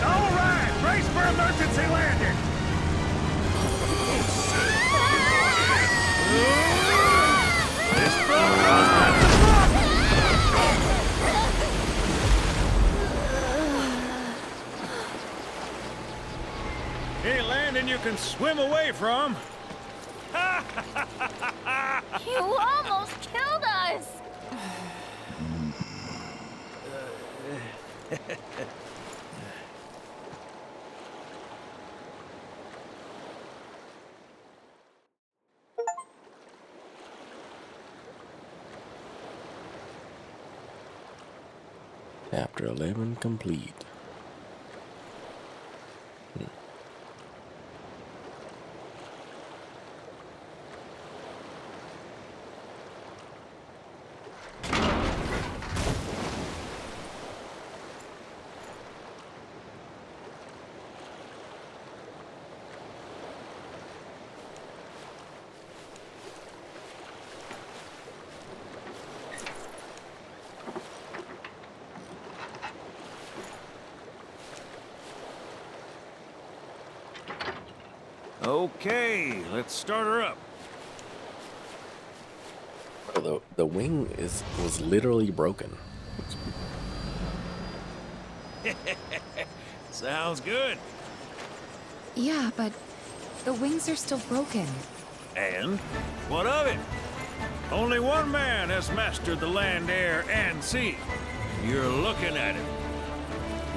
Speaker 6: All right, brace for emergency landing. This boat goes by the Any landing you can swim away from.
Speaker 3: You almost killed us!
Speaker 1: Chapter 11 complete.
Speaker 6: Okay, let's start her up.
Speaker 1: The wing was literally broken.
Speaker 6: Sounds good.
Speaker 11: Yeah, but the wings are still broken.
Speaker 6: And what of it? Only one man has mastered the land, air, and sea. You're looking at him.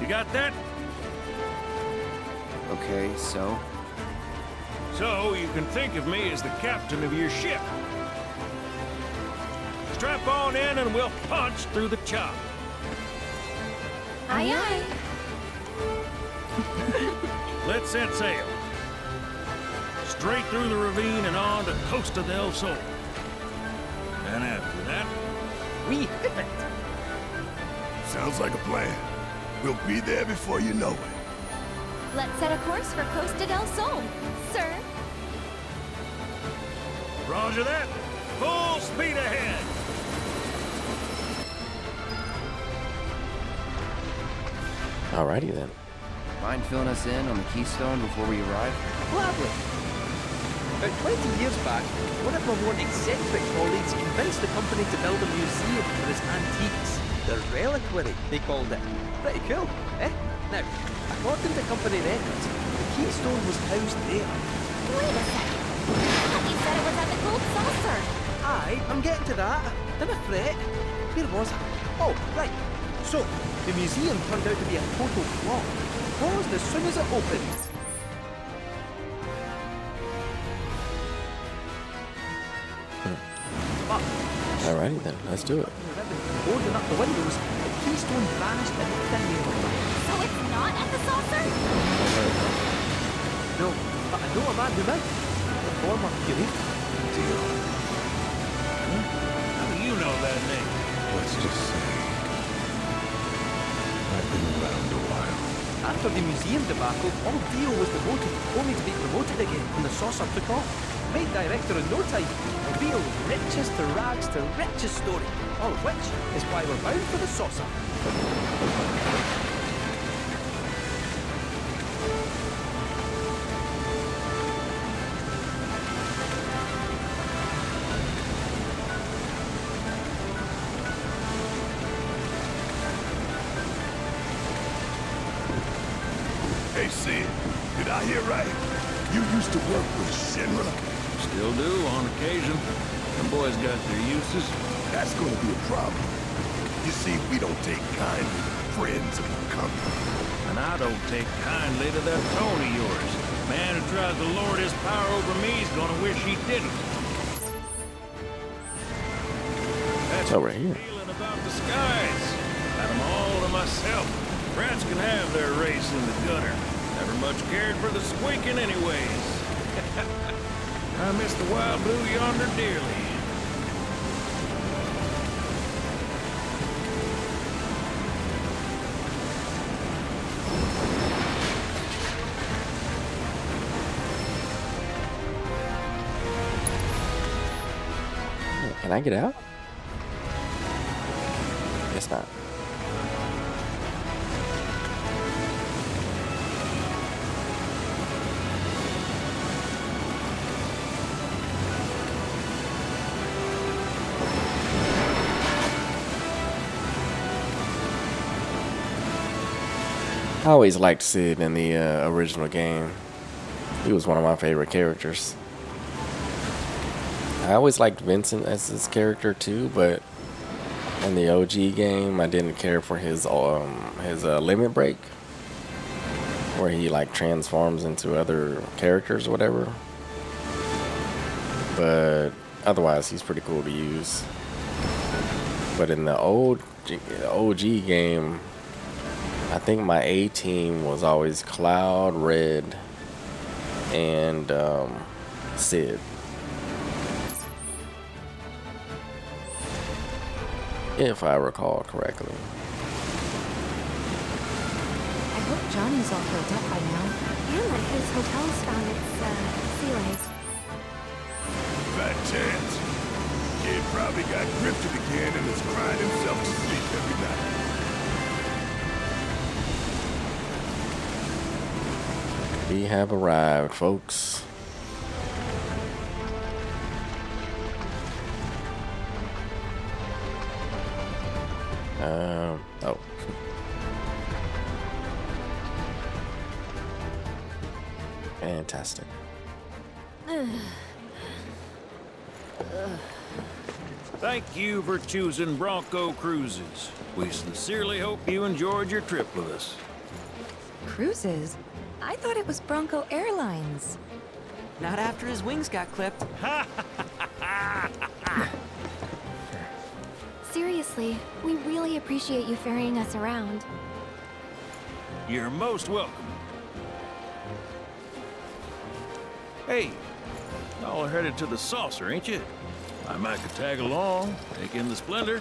Speaker 6: You got that?
Speaker 9: Okay, so?
Speaker 6: So you can think of me as the captain of your ship. Strap on in and we'll punch through the chop.
Speaker 3: Aye aye.
Speaker 6: Let's set sail. Straight through the ravine and on to Costa del Sol. And after that,
Speaker 12: we hit it.
Speaker 10: Sounds like a plan. We'll be there before you know it.
Speaker 3: Let's set a course for Costa del Sol, sir.
Speaker 6: Roger that. Full speed ahead.
Speaker 1: Alrighty then.
Speaker 9: Mind filling us in on the Keystone before we arrive?
Speaker 12: Gladly. About 20 years back, one of my more eccentric colleagues convinced the company to build a museum for his antiques. The reliquary, they called it. Pretty cool, eh? Now, according to company records, the Keystone was housed there.
Speaker 3: Wait a second. I thought you said it was at the Gold Saucer.
Speaker 12: Aye, I'm getting to that. Don't fret. Where was I? Oh, right. So, the museum turned out to be a total flop. Closed as soon as it opened. But,
Speaker 1: Alrighty then, let's do it.
Speaker 12: boarding up the windows, the Keystone vanished in thin air.
Speaker 3: So it's not at the saucer?
Speaker 12: No, but I know a man who might. The former curator.
Speaker 8: Deal.
Speaker 6: How do you know that name?
Speaker 8: Let's just say I've been around a while.
Speaker 12: After the museum debacle, all Dio was demoted, only to be promoted again when the saucer took off. Made director in no time. A real richest to rags to richest story. All of which is why we're bound for the saucer.
Speaker 10: Hey, Sid, did I hear right? You used to work with Shinra?
Speaker 6: Still do, on occasion. Them boys got their uses.
Speaker 10: That's gonna be a problem. You see, we don't take kindly to friends of the company.
Speaker 6: And I don't take kindly to that tone of yours. Man who tries to lord his power over me is gonna wish he didn't. That's
Speaker 1: over here.
Speaker 6: Feeling about the skies. Got them all to myself. Rats can have their race in the gutter. Never much cared for the squeaking anyways. I miss the wild blue yonder dearly.
Speaker 1: Can I get out? Guess not. I always liked Sid in the original game. He was one of my favorite characters. I always liked Vincent as his character too, but in the OG game, I didn't care for his limit break, where he like transforms into other characters or whatever. But otherwise, he's pretty cool to use. But in the OG game, I think my A team was always Cloud, Red, and Sid. If I recall correctly.
Speaker 11: I hope Johnny's all filled up by now.
Speaker 3: And that his hotel's found its sea legs.
Speaker 10: Fat chance. Kid probably got grifted again and is crying himself to sleep every night.
Speaker 1: We have arrived, folks. Oh. Fantastic.
Speaker 6: Thank you for choosing Bronco Cruises. We sincerely hope you enjoyed your trip with us.
Speaker 11: Cruises? I thought it was Bronco Airlines.
Speaker 5: Not after his wings got clipped.
Speaker 3: Seriously, we really appreciate you ferrying us around.
Speaker 6: You're most welcome. Hey, y'all are headed to the saucer, ain't you? I might could tag along, take in the splendor.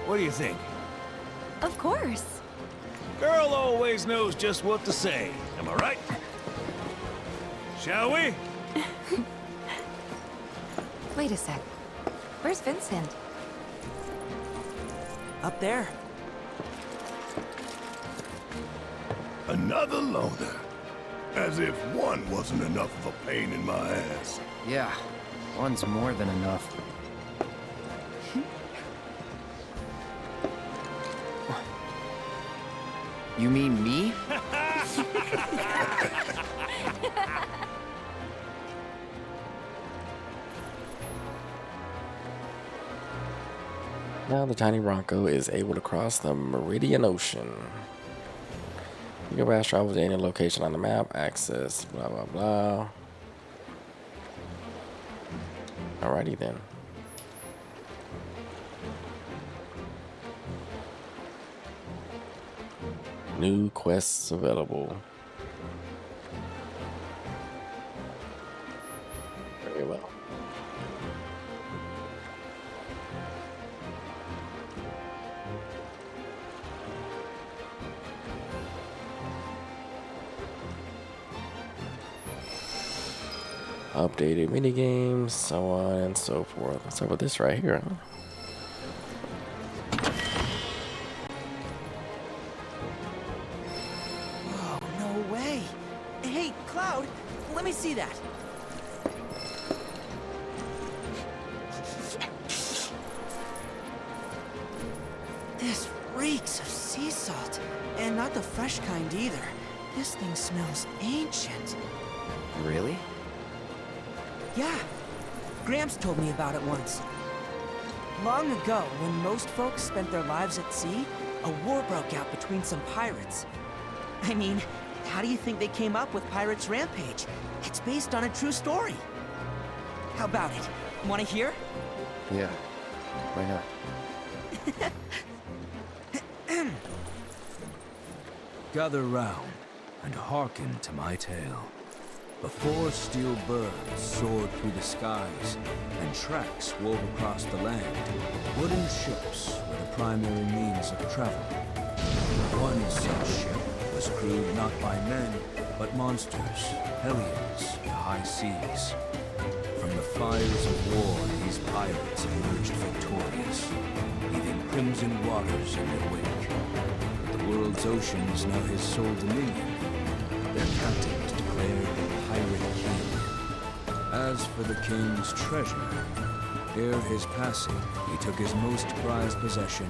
Speaker 6: What do you think?
Speaker 3: Of course.
Speaker 6: Girl always knows just what to say. Am I right? Shall we?
Speaker 11: Wait a sec. Where's Vincent?
Speaker 5: Up there.
Speaker 10: Another loner. As if one wasn't enough of a pain in my ass.
Speaker 9: Yeah, one's more than enough. You mean me?
Speaker 1: Now the tiny Bronco is able to cross the Meridian Ocean. You can fast travel to any location on the map, access, blah, blah, blah. Alrighty then. New quests available. Very well. Updated minigames, so on and so forth. Let's start with this right here, huh?
Speaker 5: Oh, no way. Hey, Cloud, let me see that. This reeks of sea salt, and not the fresh kind either. This thing smells ancient.
Speaker 9: Really?
Speaker 5: Yeah, Gramps told me about it once. Long ago, when most folks spent their lives at sea, a war broke out between some pirates. I mean, how do you think they came up with Pirates Rampage? It's based on a true story. How about it? Want to hear?
Speaker 9: Yeah. Why not?
Speaker 13: Gather round and hearken to my tale. Before steel birds soared through the skies and tracks wove across the land, wooden ships were the primary means of travel. One such ship was crewed not by men, but monsters, hellions, the high seas. From the fires of war, these pirates emerged victorious, leaving crimson waters in their wake. But the world's oceans now his sole dominion. Their captain was declared Pirate King. As for the king's treasure, ere his passing, he took his most prized possession,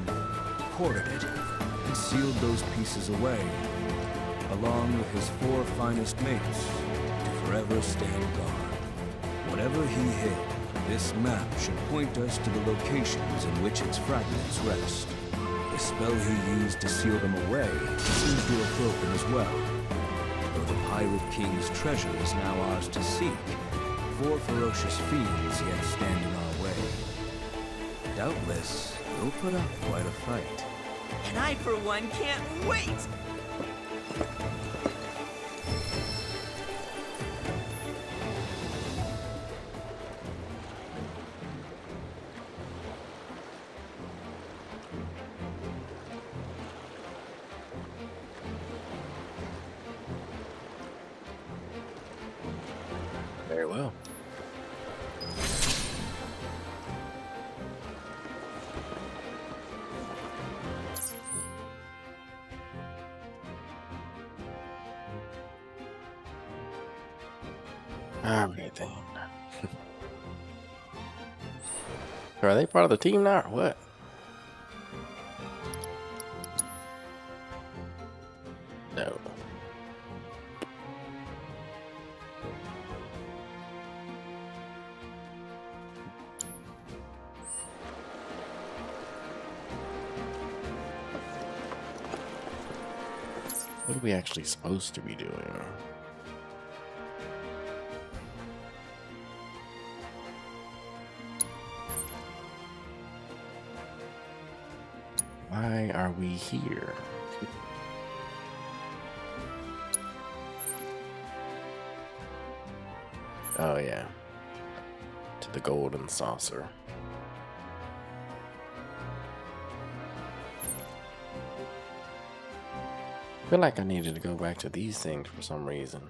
Speaker 13: hoarded it, and sealed those pieces away, along with his 4 finest mates, to forever stand guard. Whatever he hid, this map should point us to the locations in which its fragments rest. The spell he used to seal them away seems to have broken as well. Though the Pirate King's treasure is now ours to seek, 4 ferocious fiends yet stand in our way. Doubtless, you'll put up quite a fight.
Speaker 5: And I, for one, can't wait!
Speaker 1: Very well. All right then. Are they part of the team now or what? No. What are we actually supposed to be doing? Why are we here? Oh yeah. To the golden saucer. I feel like I needed to go back to these things for some reason.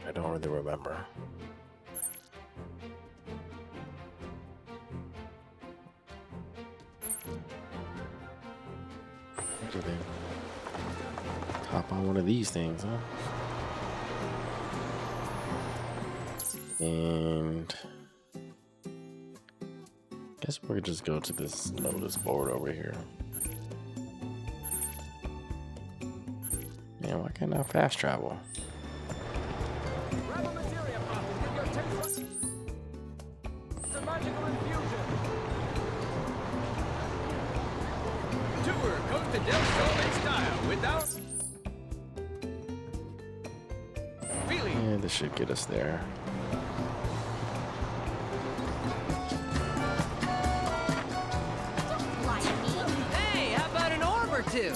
Speaker 1: I don't really remember. Do they hop on one of these things, huh? And guess we could just go to this notice board over here. Man, why can't I fast travel?
Speaker 12: Tour Costa del Sol in style without feeling.
Speaker 1: Yeah, this should get us there.
Speaker 5: Hey, how about an orb or two?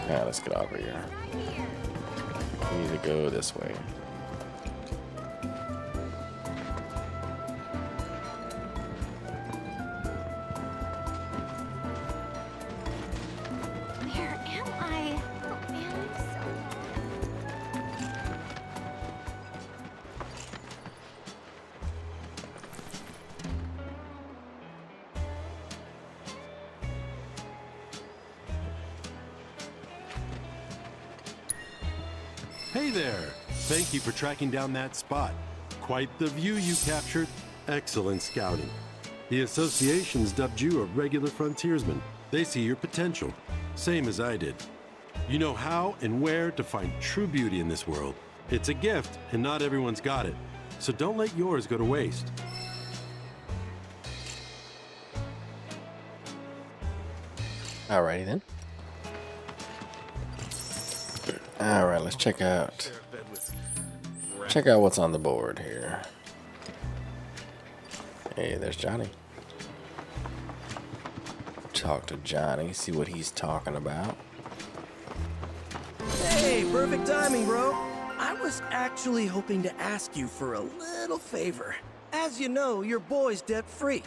Speaker 1: Yeah, let's get over here. We need to go this way.
Speaker 3: Where am I?
Speaker 14: Hey there! Thank you for tracking down that spot. Quite the view you captured. Excellent scouting. The association's dubbed you a regular frontiersman. They see your potential, same as I did. You know how and where to find true beauty in this world. It's a gift, and not everyone's got it. So don't let yours go to waste.
Speaker 1: Alrighty then. Alright, let's check out what's on the board here. Hey, there's Johnny. Talk to Johnny, see what he's talking about.
Speaker 15: Hey, perfect timing, bro. I was actually hoping to ask you for a little favor. As you know, your boy's debt-free.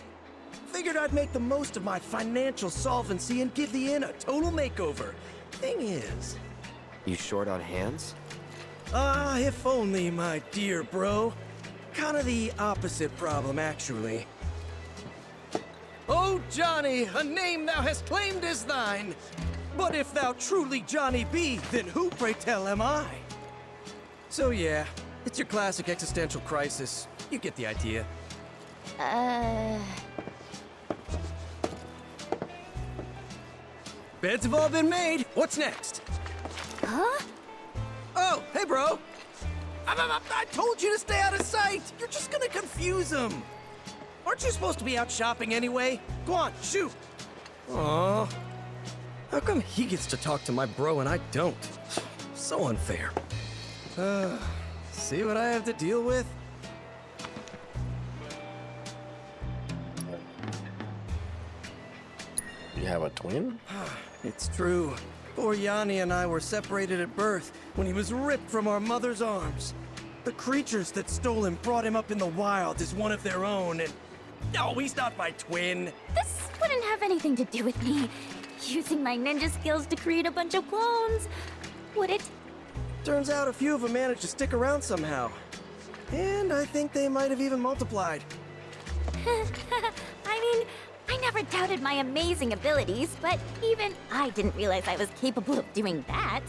Speaker 15: Figured I'd make the most of my financial solvency and give the inn a total makeover. Thing is...
Speaker 9: You short on hands?
Speaker 15: Ah, if only, my dear bro. Kinda the opposite problem, actually. Oh, Johnny, a name thou hast claimed as thine. But if thou truly Johnny be, then who, pray tell, am I? So yeah, it's your classic existential crisis. You get the idea. Beds have all been made. What's next?
Speaker 3: Huh?
Speaker 15: Oh, hey, bro. I told you to stay out of sight. You're just gonna confuse them. Aren't you supposed to be out shopping anyway? Go on, shoot. Aw. How come he gets to talk to my bro and I don't? So unfair. See what I have to deal with?
Speaker 1: You have a twin?
Speaker 15: It's true. Poor Yanni and I were separated at birth when he was ripped from our mother's arms. The creatures that stole him brought him up in the wild as one of their own, and... No, he's not my twin.
Speaker 16: This wouldn't have anything to do with me using my ninja skills to create a bunch of clones, would it?
Speaker 15: Turns out a few of them managed to stick around somehow. And I think they might have even multiplied.
Speaker 16: I mean, I never doubted my amazing abilities, but even I didn't realize I was capable of doing that.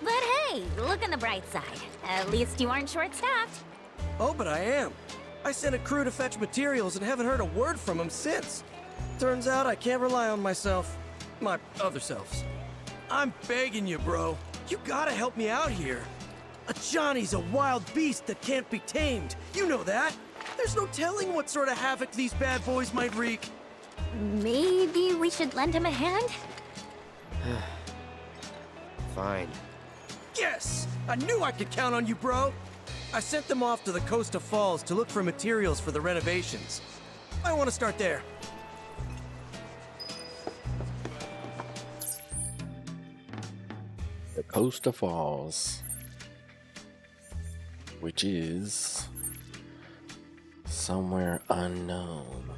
Speaker 16: But hey, look on the bright side. At least you aren't short-staffed.
Speaker 15: Oh, but I am. I sent a crew to fetch materials and haven't heard a word from them since. Turns out I can't rely on myself. My other selves. I'm begging you, bro. You gotta help me out here. A Johnny's a wild beast that can't be tamed. You know that. There's no telling what sort of havoc these bad boys might wreak.
Speaker 16: Maybe we should lend him a hand?
Speaker 9: Fine.
Speaker 15: Yes! I knew I could count on you, bro! I sent them off to the Costa Falls to look for materials for the renovations. I want to start there.
Speaker 1: The Costa Falls, which is somewhere unknown.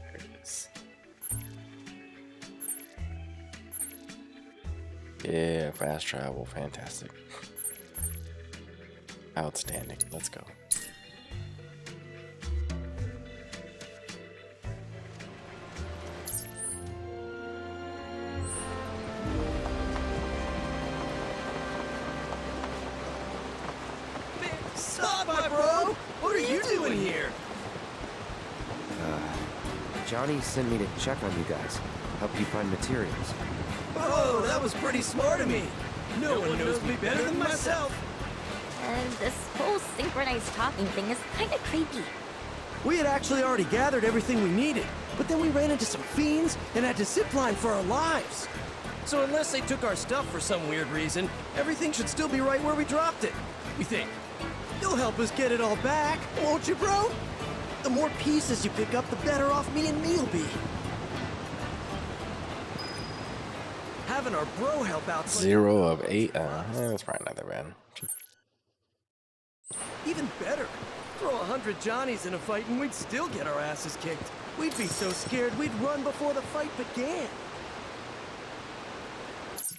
Speaker 1: There it is. Yeah, fast travel, fantastic. Outstanding. Let's go.
Speaker 15: Stop, my bro! What are you doing here?
Speaker 9: Johnny sent me to check on you guys. Help you find materials.
Speaker 15: Oh, that was pretty smart of me. No one knows me better than myself.
Speaker 16: And this whole synchronized talking thing is kind of creepy.
Speaker 15: We had actually already gathered everything we needed, but then we ran into some fiends and had to zipline for our lives. So unless they took our stuff for some weird reason, everything should still be right where we dropped it. We think. You'll help us get it all back, won't you, bro? The more pieces you pick up, the better off me and me'll be. Having our bro help out.
Speaker 1: 0 of 8. That's probably not that bad.
Speaker 15: Even better. Throw 100 Johnnies in a fight and we'd still get our asses kicked. We'd be so scared we'd run before the fight began.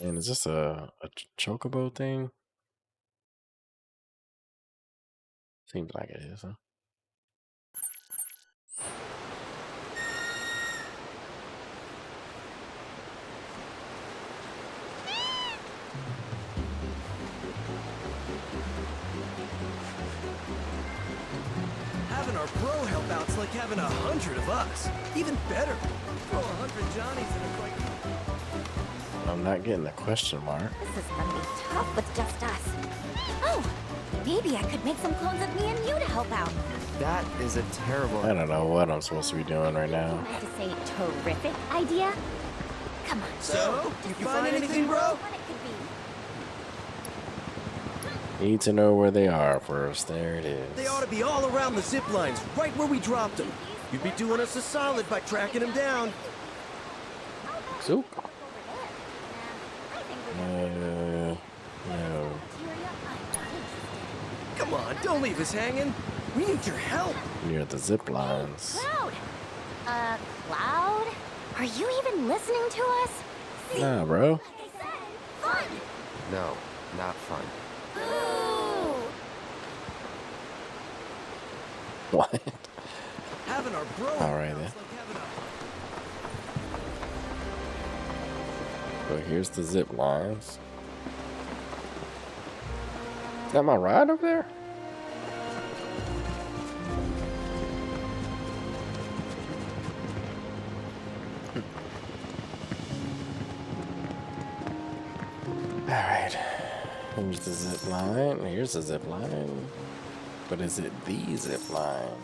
Speaker 1: And is this a chocobo thing? Seems like it is, huh?
Speaker 15: like having 100 of us. Even better. Throw 100 Johnnies in a quick...
Speaker 1: I'm not getting a question mark.
Speaker 16: This is gonna be tough with just us. Oh, maybe I could make some clones of me and you to help out.
Speaker 9: That is a terrible...
Speaker 1: I don't know what I'm supposed to be doing right now.
Speaker 16: I meant to say terrific idea. Come on.
Speaker 15: So, you find anything, bro?
Speaker 16: What it could be.
Speaker 1: Need to know where they are first. There it is.
Speaker 15: They ought to be all around the zip lines, right where we dropped them. You'd be doing us a solid by tracking them down.
Speaker 1: Zook. No.
Speaker 15: Come on, don't leave us hanging. We need your help.
Speaker 1: Near the zip lines.
Speaker 16: Cloud. Cloud? Are you even listening to us?
Speaker 1: Nah, bro.
Speaker 16: Like I said, fun.
Speaker 9: No, not fun.
Speaker 16: Ooh.
Speaker 1: What?
Speaker 15: Having our bro.
Speaker 1: All right then. So here's the zip lines. Is that my ride over there? All right. Here's the zip line. Here's the zip line. But is it the zip line?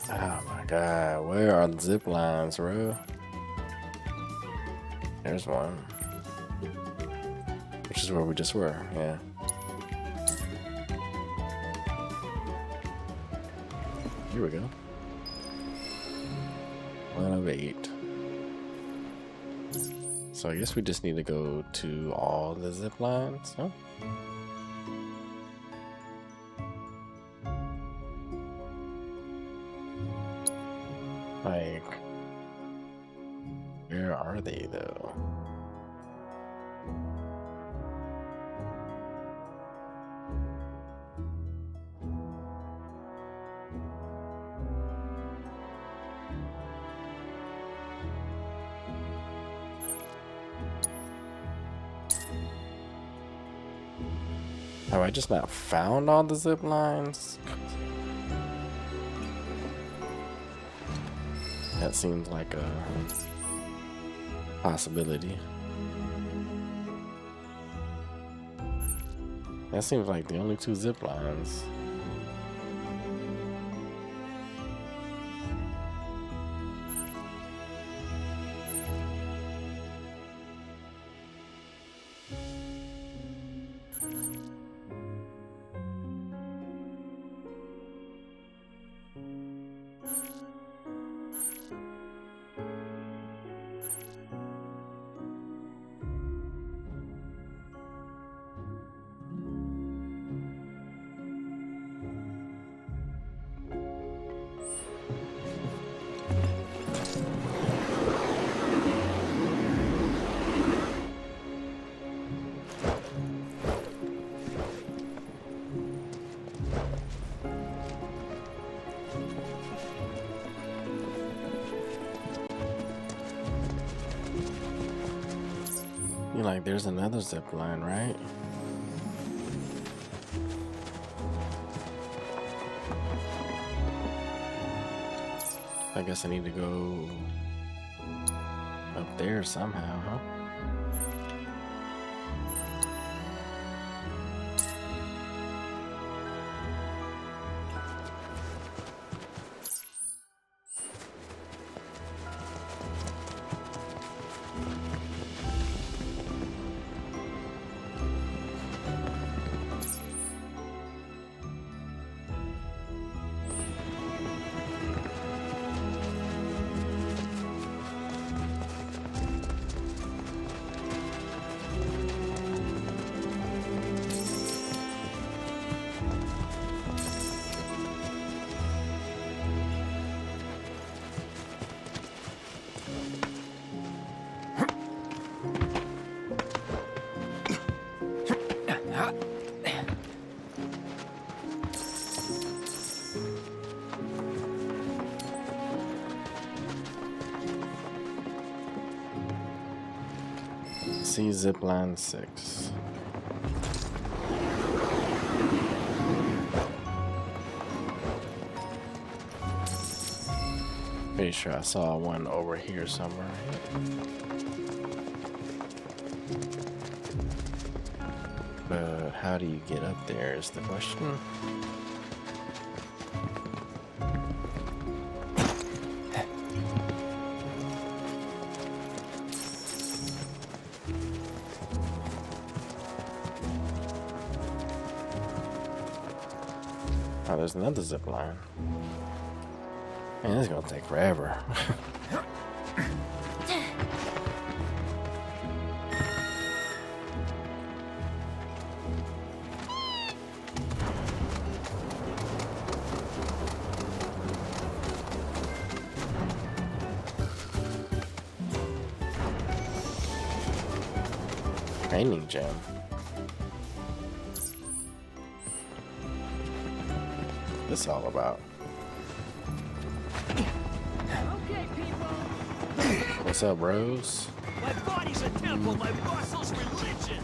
Speaker 1: Oh my god, where are the zip lines, bro? There's one. Which is where we just were, yeah. Here we go. 1 of 8. So I guess we just need to go to all the zip lines, huh? Like, where are they though? Have I just not found all the zip lines? That seems like a possibility. That seems like the only 2 zip lines. You're like, there's another zip line, right? I guess I need to go up there somehow, huh? see zipline 6. Pretty sure I saw one over here somewhere. But how do you get up there is the question. Oh, there's another zip line. Man, this is gonna take forever. Training gem. What's this all about?
Speaker 12: Okay, people.
Speaker 1: What's up, bros?
Speaker 12: My body's a temple, my muscles religion.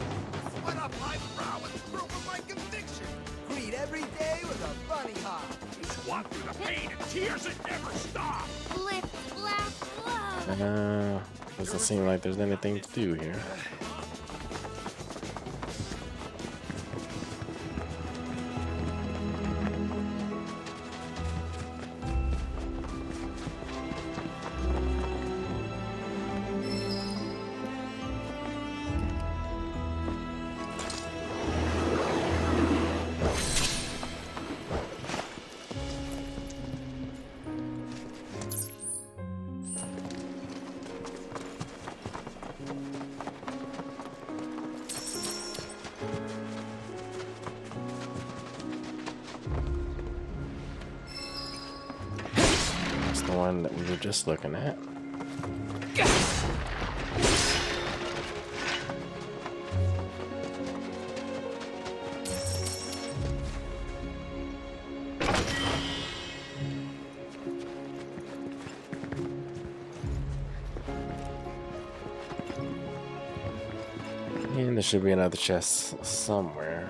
Speaker 10: Sweat up my brow and prove of my conviction.
Speaker 15: Greet every day with a bunny hop.
Speaker 10: Just walk through the pain and tears that never stop.
Speaker 16: Lift, laugh, love.
Speaker 1: Doesn't seem like there's anything to do here. The one that we were just looking at. And there should be another chest somewhere.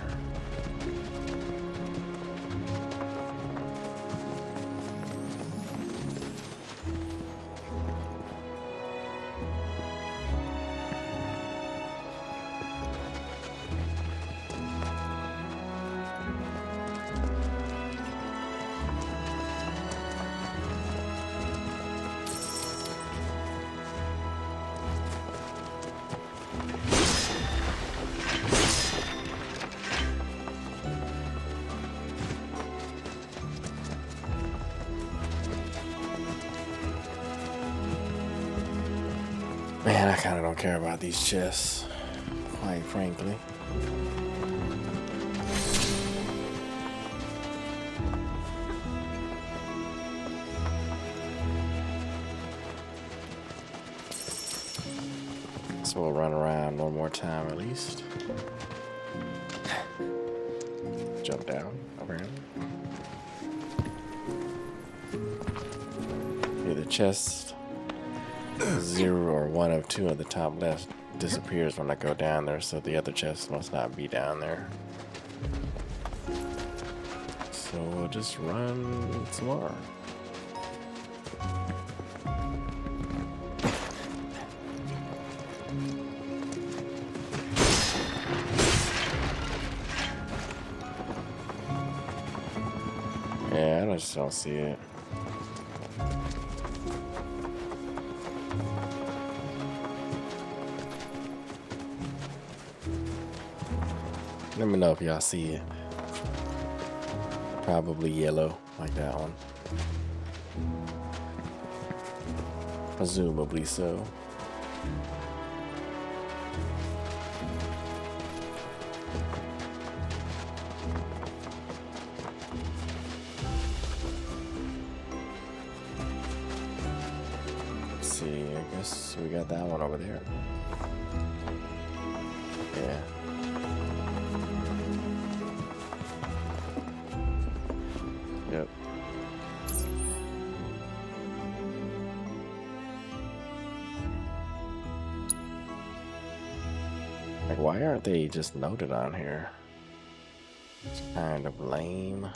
Speaker 1: Man, I kind of don't care about these chests, quite frankly. So we'll run around one more time at least. Jump down, apparently. Yeah, the chest 0 or 1 of 2 on the top left disappears when I go down there, so the other chest must not be down there. So we'll just run some more. Yeah, I just don't see it. Let me know if y'all see it. Probably yellow, like that one. Presumably so. Let's see, I guess we got that one over there. Yeah. Yep. why aren't they just noted on here? It's kind of lame.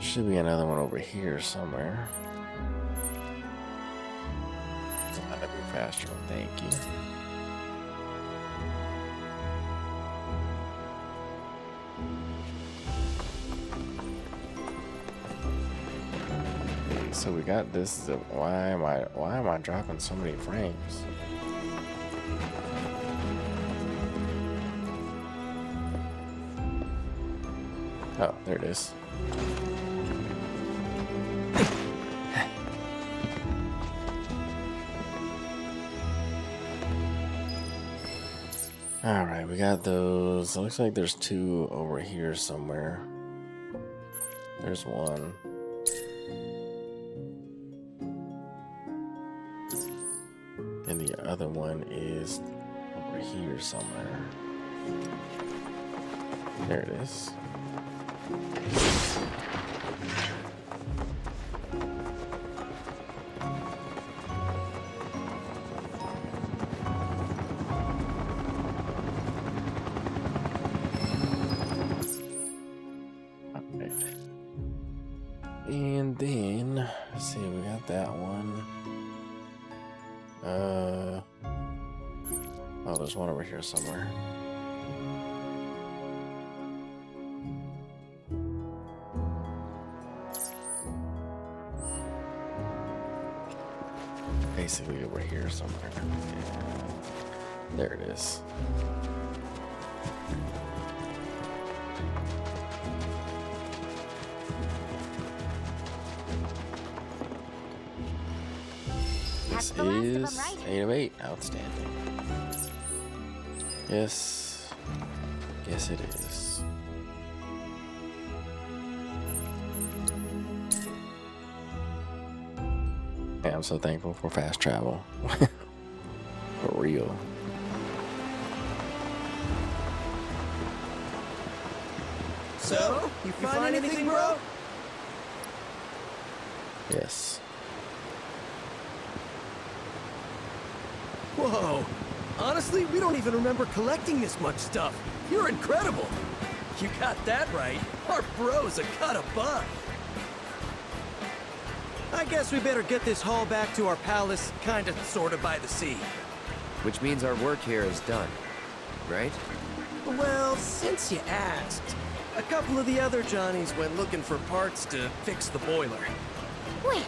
Speaker 1: Should be another one over here somewhere. It's not gonna be faster, thank you. Okay, so we got this. Why am I dropping so many frames? Oh, there it is. Alright, we got those. It looks like there's two over here somewhere. There's one. And the other one is over here somewhere. There it is. And then, let's see, we got that one. Oh, there's one over here somewhere. Basically over here somewhere. Yeah. There it is. This is 8 of 8. Outstanding. Yes. Yes, it is. Yeah, I'm so thankful for fast travel. For real.
Speaker 15: So, you find anything, bro?
Speaker 1: Yes.
Speaker 15: Whoa. Honestly, we don't even remember collecting this much stuff. You're incredible. You got that right. Our bro's a cut above. I guess we better get this haul back to our palace, kinda, sorta by the sea.
Speaker 9: Which means our work here is done, right?
Speaker 15: Well, since you asked, a couple of the other Johnnies went looking for parts to fix the boiler.
Speaker 16: Wait,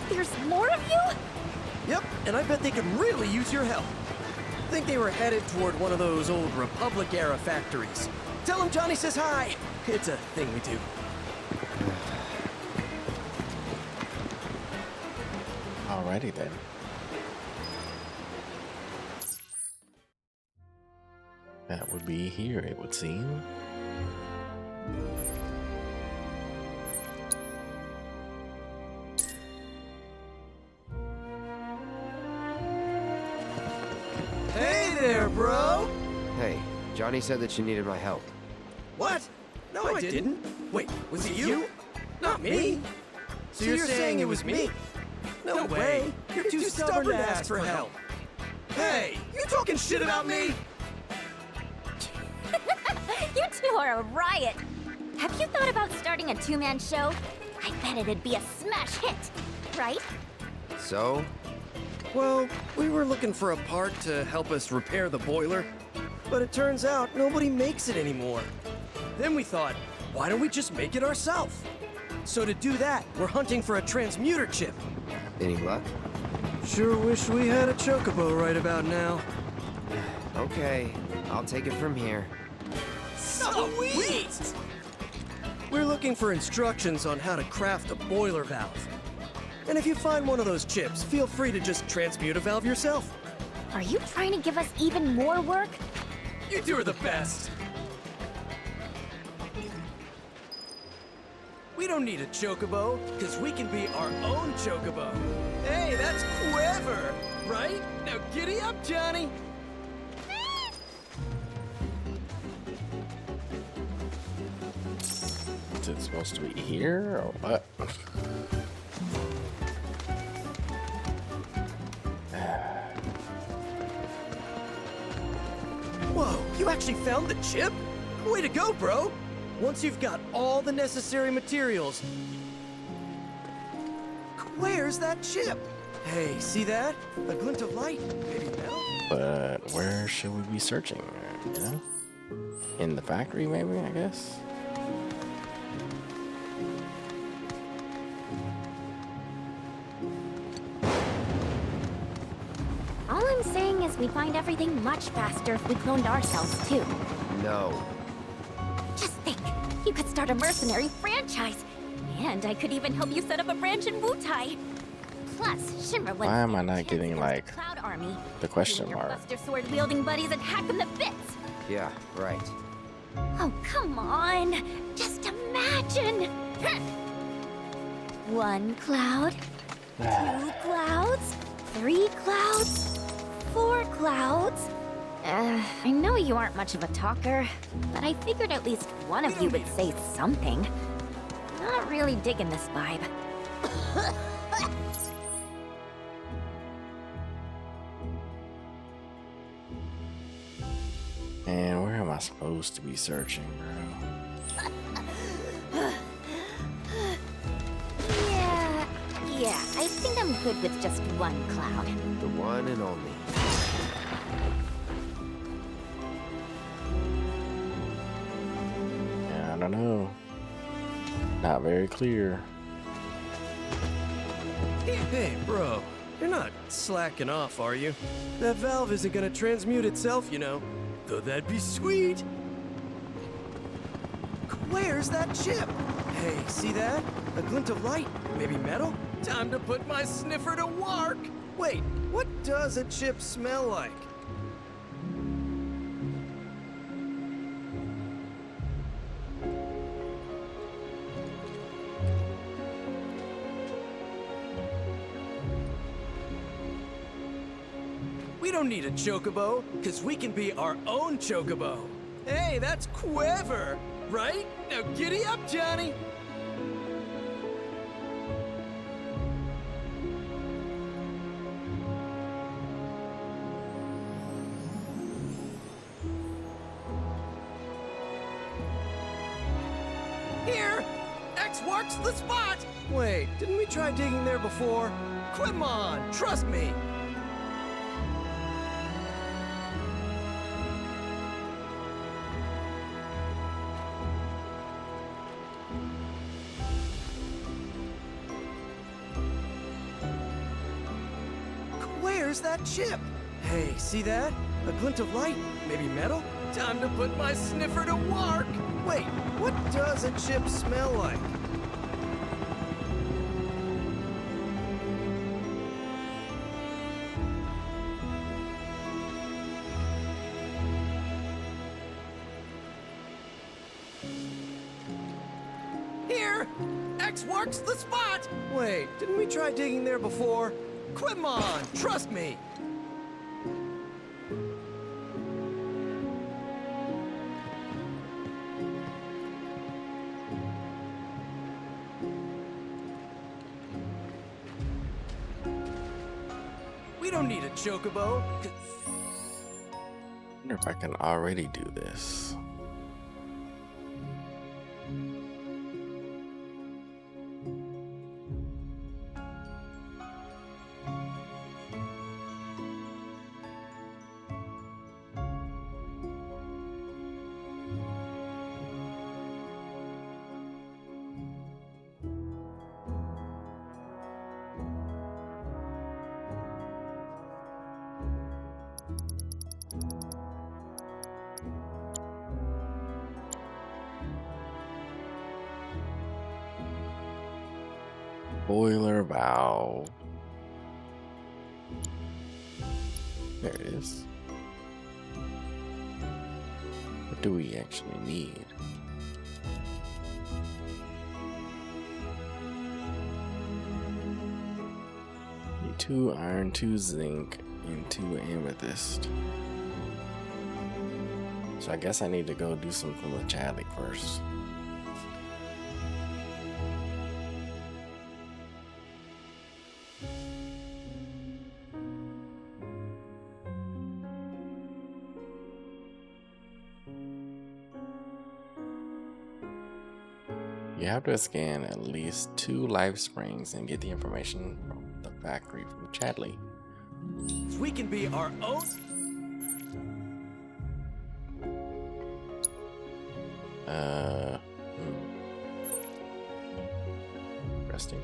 Speaker 16: there's more of you?
Speaker 15: Yep, and I bet they could really use your help. Think they were headed toward one of those old Republic-era factories. Tell them Johnny says hi. It's a thing we do.
Speaker 1: Alrighty then. That would be here, it would seem.
Speaker 15: Hey there, bro!
Speaker 9: Hey, Johnny said that you needed my help.
Speaker 15: What? No, I didn't. Wait, was it you? Not me. So you're saying it was me? No way. You're too stubborn to ask for help. Hey, you talking shit about me?
Speaker 16: You two are a riot. Have you thought about starting a two-man show? I bet it'd be a smash hit, right?
Speaker 9: So?
Speaker 15: Well, we were looking for a part to help us repair the boiler, but it turns out nobody makes it anymore. Then we thought, why don't we just make it ourselves? So to do that, we're hunting for a transmuter chip.
Speaker 9: Any luck?
Speaker 15: Sure wish we had a chocobo right about now.
Speaker 9: Okay, I'll take it from here.
Speaker 15: Sweet! We're looking for instructions on how to craft a boiler valve. And if you find one of those chips, feel free to just transmute a valve yourself.
Speaker 16: Are you trying to give us even more work?
Speaker 15: You two are the best. We don't need a chocobo, because we can be our own chocobo. Hey, that's clever, right? Now giddy up, Johnny.
Speaker 1: Is it supposed to be here or what?
Speaker 15: Whoa, you actually found the chip? Way to go, bro. Once you've got all the necessary materials, where's that chip? Hey, see that? A glint of light, maybe metal?
Speaker 1: But where should we be searching? You know? In the factory, maybe, I guess?
Speaker 16: All I'm saying is we find everything much faster if we cloned ourselves too.
Speaker 9: No.
Speaker 16: Just think, you could start a mercenary franchise. And I could even help you set up a branch in Wutai. Plus, Shinra would
Speaker 1: Why am I not getting, like,
Speaker 16: Cloud Army.
Speaker 1: the question
Speaker 16: Your
Speaker 1: mark?
Speaker 16: Buster Sword wielding buddies and hack them to bits.
Speaker 9: Yeah, right.
Speaker 16: Oh, come on. Just imagine. One cloud, 2 clouds, 3 clouds, 4 clouds. I know you aren't much of a talker, but I figured at least one of you would say something. Not really digging this vibe.
Speaker 1: And where am I supposed to be searching, bro?
Speaker 16: Yeah, I think I'm good with just one cloud.
Speaker 9: The one and only.
Speaker 1: Yeah, I don't know. Not very clear.
Speaker 15: Hey, bro. You're not slacking off, are you? That valve isn't gonna transmute itself, you know. Though that'd be sweet. Where's that chip? Hey, see that? A glint of light. Maybe metal? Time to put my sniffer to work. Wait, what does a chip smell like? We don't need a chocobo, because we can be our own chocobo. Hey, that's clever, right? Now giddy up, Johnny. Here! X marks the spot! Wait, didn't we try digging there before? Come on, trust me! Where's that chip? Hey, see that? A glint of light. Maybe metal? Time to put my sniffer to work! Wait, what does a chip smell like? Here! X marks the spot! Wait, didn't we try digging there before? Come on, trust me! We don't need a chocobo.
Speaker 1: I wonder if I can already do this. Boiler valve. There it is. What do we actually need? Need 2 iron, 2 zinc, and 2 amethyst. So I guess I need to go do something with Chadley first. You have to scan at least 2 life springs and get the information from the factory from Chadley.
Speaker 15: We can be our own.
Speaker 1: Resting.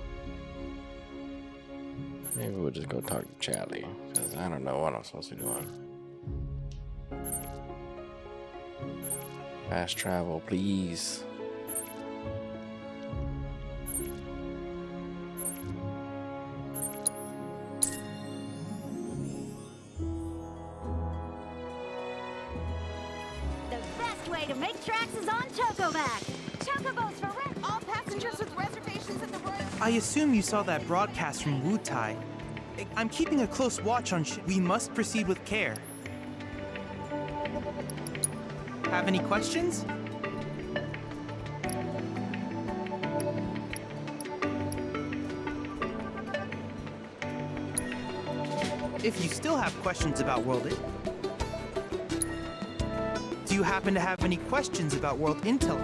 Speaker 1: Maybe we'll just go talk to Chadley, because I don't know what I'm supposed to be doing. Fast travel, please.
Speaker 16: The best way to make tracks is on Chocoback. Chocobos for rent. All passengers with reservations at the Royal.
Speaker 4: I assume you saw that broadcast from Wutai. I'm keeping a close watch on We must proceed with care. Have any questions? If you still have questions about World do you happen to have any questions about World Intel?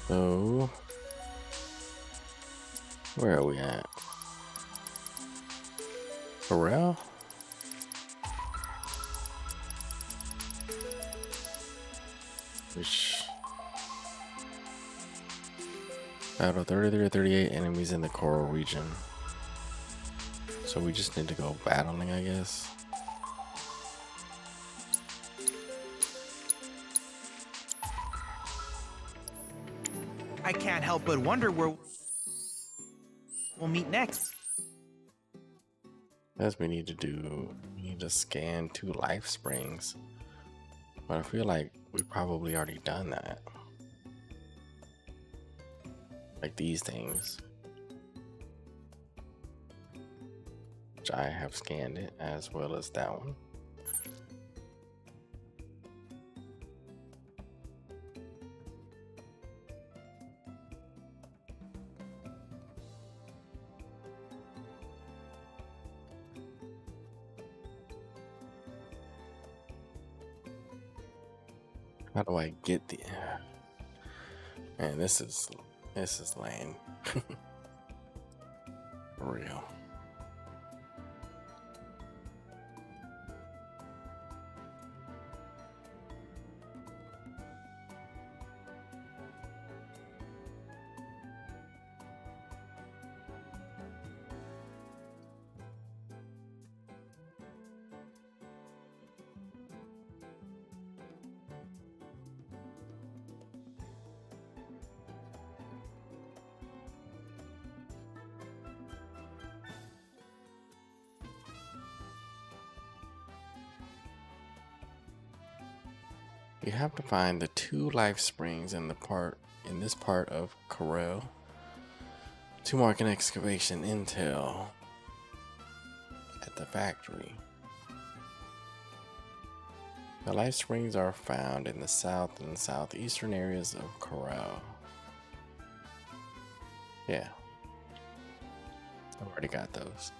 Speaker 1: So, where are we at? Pharrell? Which battle 33 or 38 enemies in the coral region. So we just need to go battling, I guess.
Speaker 4: I can't help but wonder where we'll meet next.
Speaker 1: As we need to scan 2 life springs. But I feel like we've probably already done that. Like these things. Which I have scanned it as well as that one. How do I get the? Man, this is lame. For real. You have to find the 2 life springs in this part of Corel to mark an excavation intel at the factory. The life springs are found in the south and southeastern areas of Corel. Yeah, I've already got those.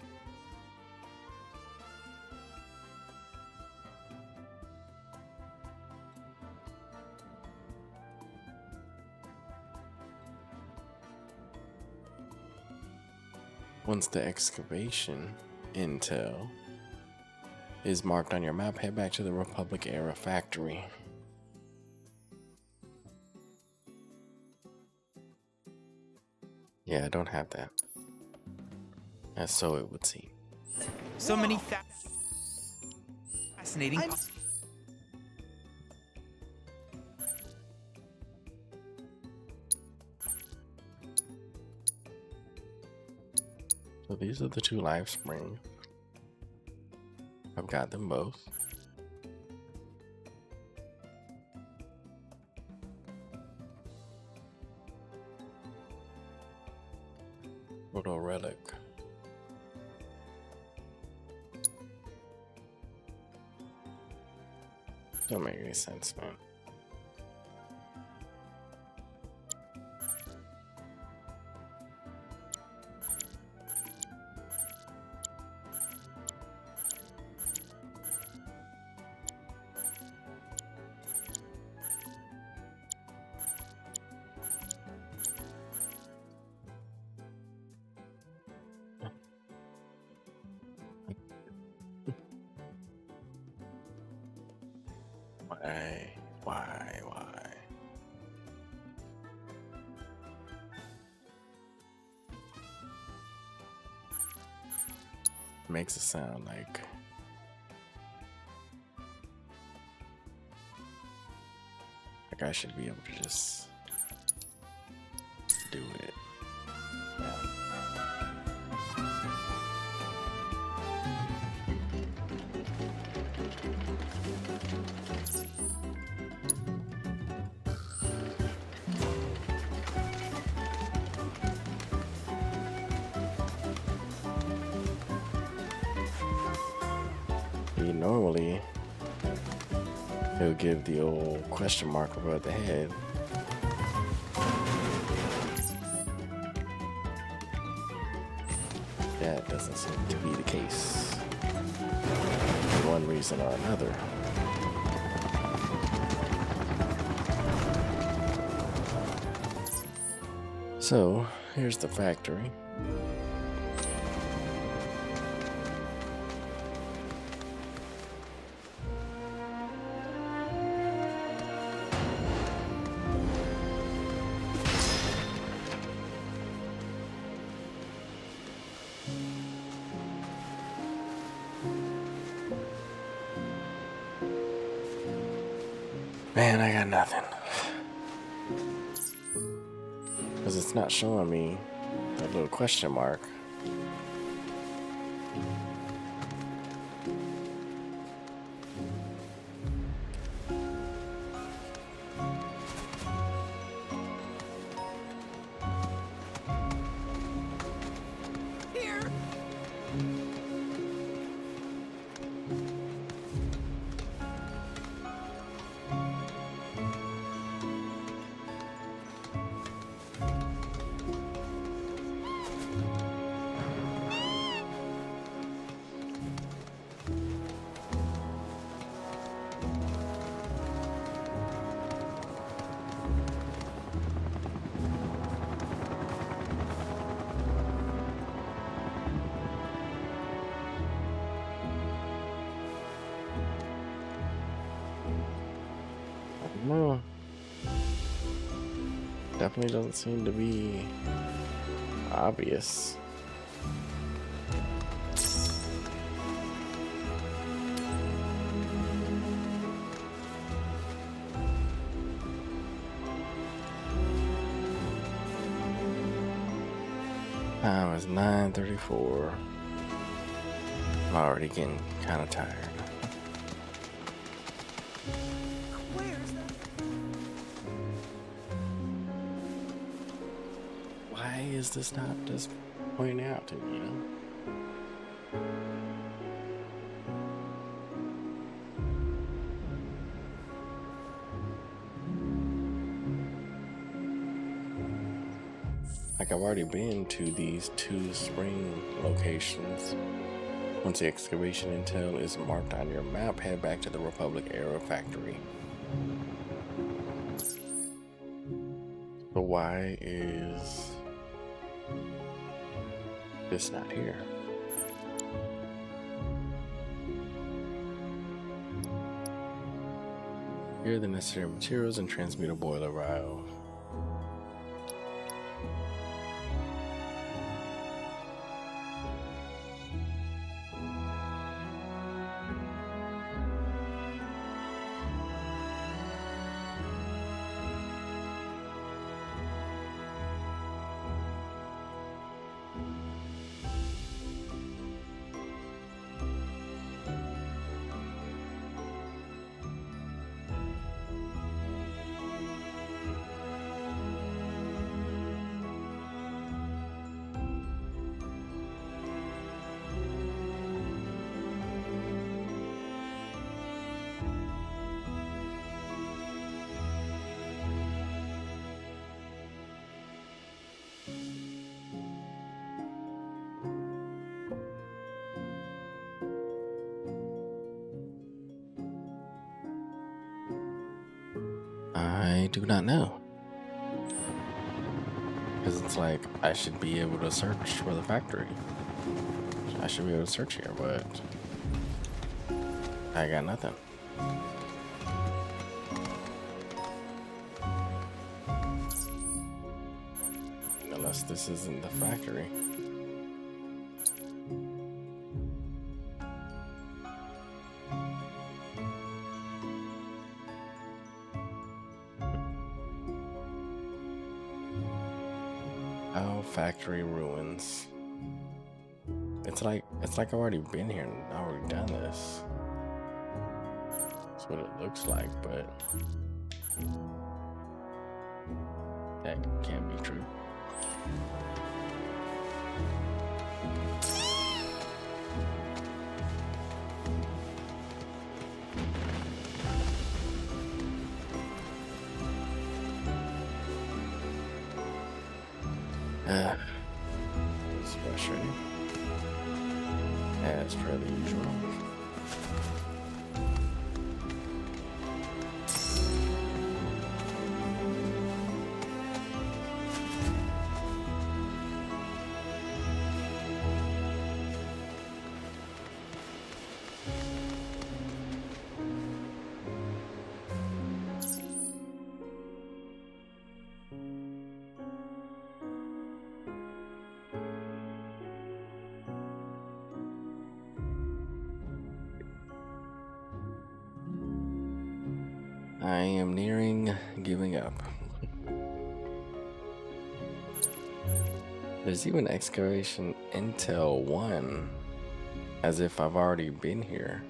Speaker 1: Once the excavation intel is marked on your map, head back to the Republic era factory. Yeah, I don't have that. And so it would seem.
Speaker 4: So many fascinating.
Speaker 1: So these are the two live springs. I've got them both. Photo relic. Don't make any sense, man. Why? Makes it sound like I should be able to just do it. Normally, he'll give the old question mark above the head. That doesn't seem to be the case for one reason or another. So, here's the factory. Man, I got nothing. Because it's not showing me that little question mark. No. Definitely doesn't seem to be obvious. Time is 9:34. I'm already getting kind of tired. Why is this not just pointing out to me, you know? Like, I've already been to these two spring locations. Once the excavation intel is marked on your map, head back to the Republic era factory. But why is this not here? Here are the necessary materials and transmute a boiler valve. I do not know. Because it's like, I should be able to search for the factory. I should be able to search here, but I got nothing. Unless this isn't the factory. Oh, factory ruins. It's like I've already been here and already done this. That's what it looks like, but that can't be true. It's frustrating, as per the usual. I am nearing giving up. There's even excavation intel 1, as if I've already been here.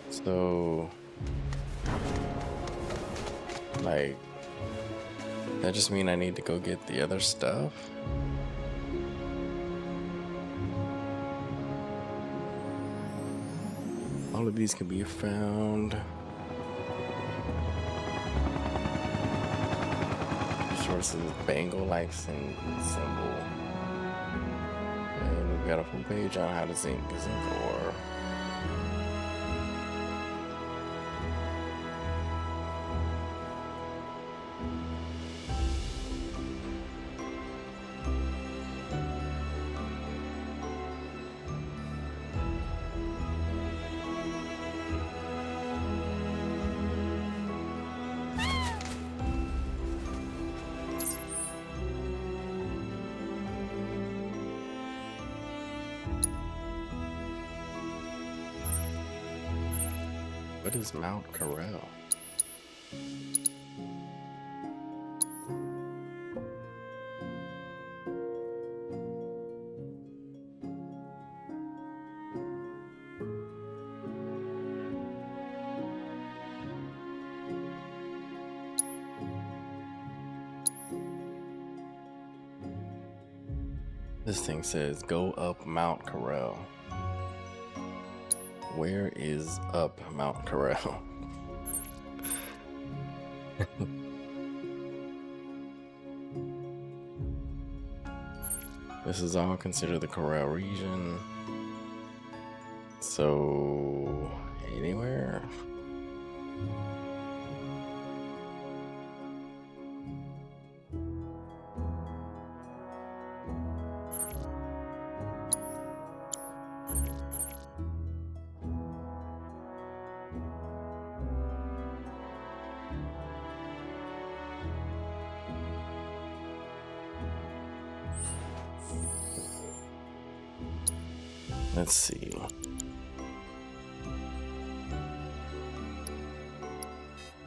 Speaker 1: So, like, that just mean I need to go get the other stuff? All of these can be found. Resources, Bangle Life symbol. And we've got a full page on how to zinc ore. What is Mount Corel? This thing says go up Mount Corel. Where is up Mount Corel? This is all considered the Corel region. So, anywhere? Let's see.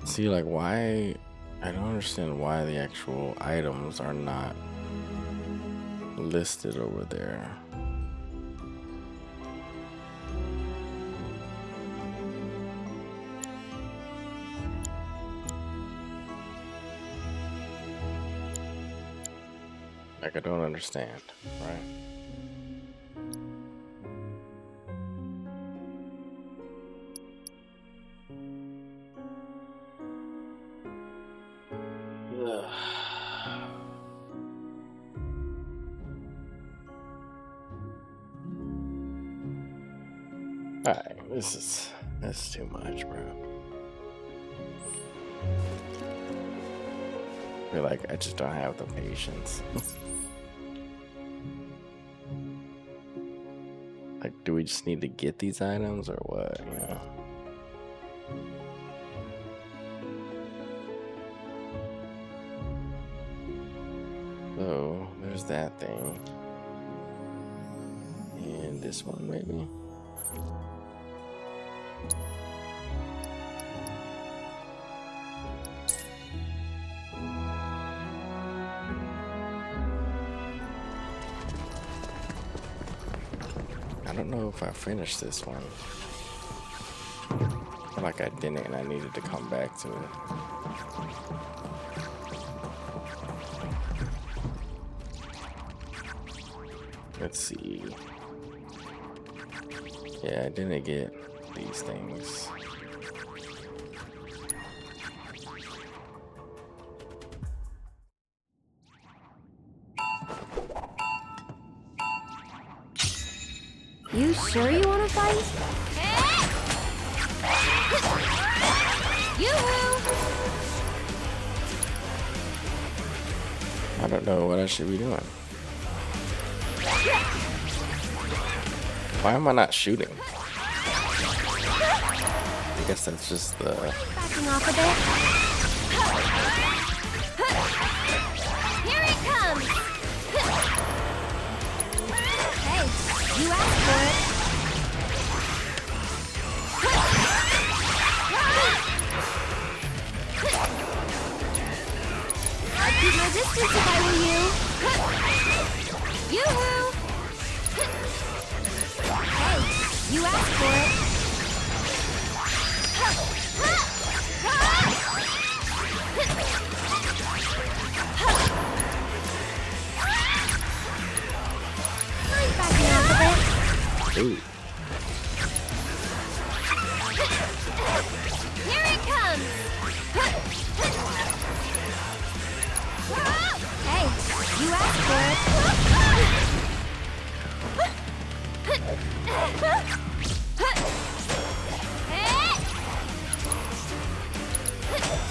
Speaker 1: See, like, why? I don't understand why the actual items are not listed over there. Like, I don't understand, right? Alright, that's too much, bro. I feel like I just don't have the patience. Like, do we just need to get these items or what, you know? So, there's that thing. And this one, maybe? I don't know if I finished this one. I feel like I didn't and I needed to come back to it. Let's see. Yeah, I didn't get these things.
Speaker 3: You sure you want to fight?
Speaker 1: I don't know what I should be doing. Why am I not shooting? I guess that's just the...
Speaker 3: Backing off a bit. Here it comes! Hey, you asked for it. I'd keep my distance if I were you. Yoo-hoo! Hey, you asked for it. I'm backing off a bit.
Speaker 1: Ooh.
Speaker 3: Here it comes! Hey, you asked for it.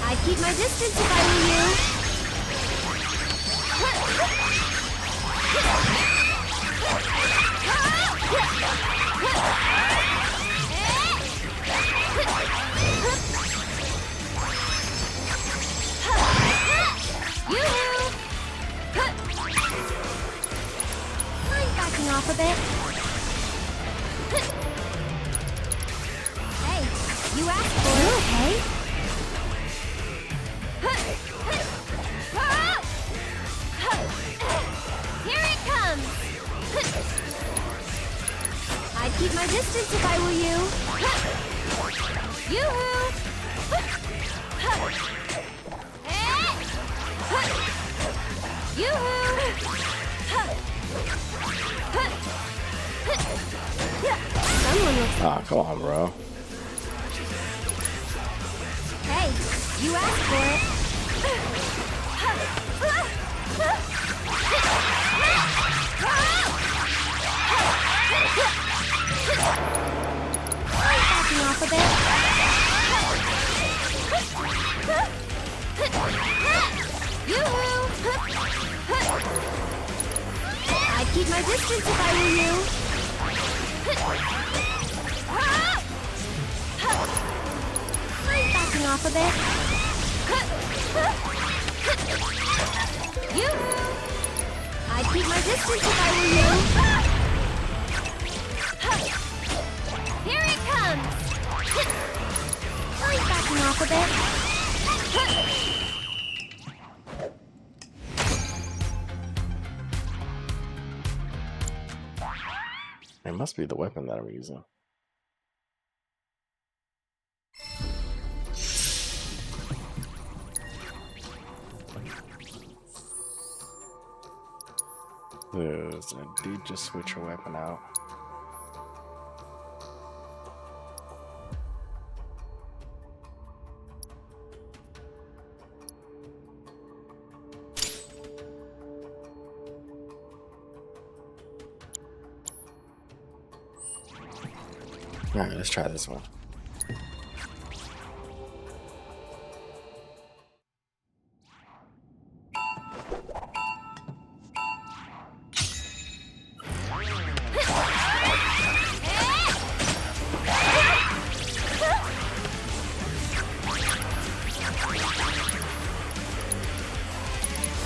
Speaker 3: I'd keep my distance if I were you. I'm backing off a bit. Hey, you asked for it. You okay? Here it comes! I'd keep my distance if I were you. Yoo-hoo! Yoo-hoo! Someone looks...
Speaker 1: Ah, come on, bro.
Speaker 3: Hey, you asked for it. Backing off a bit. Yoo-hoo! I'd keep my distance if I were you. I'm backing off a bit. Yoo-hoo! I'd keep my distance if I were you.
Speaker 16: Here it comes! He's backing off a bit.
Speaker 1: It must be the weapon that I'm using. Yes, I did just switch her weapon out. Alright, let's try this one.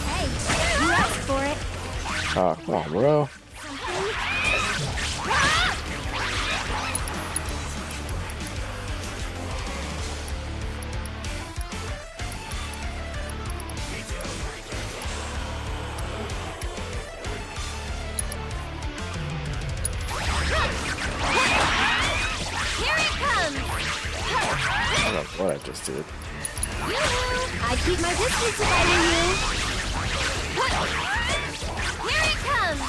Speaker 16: Hey, you asked for it.
Speaker 1: Oh, come on, bro.
Speaker 16: Here it comes!
Speaker 1: I don't know what I just did.
Speaker 16: I'd keep my distance if I were you. Here it comes!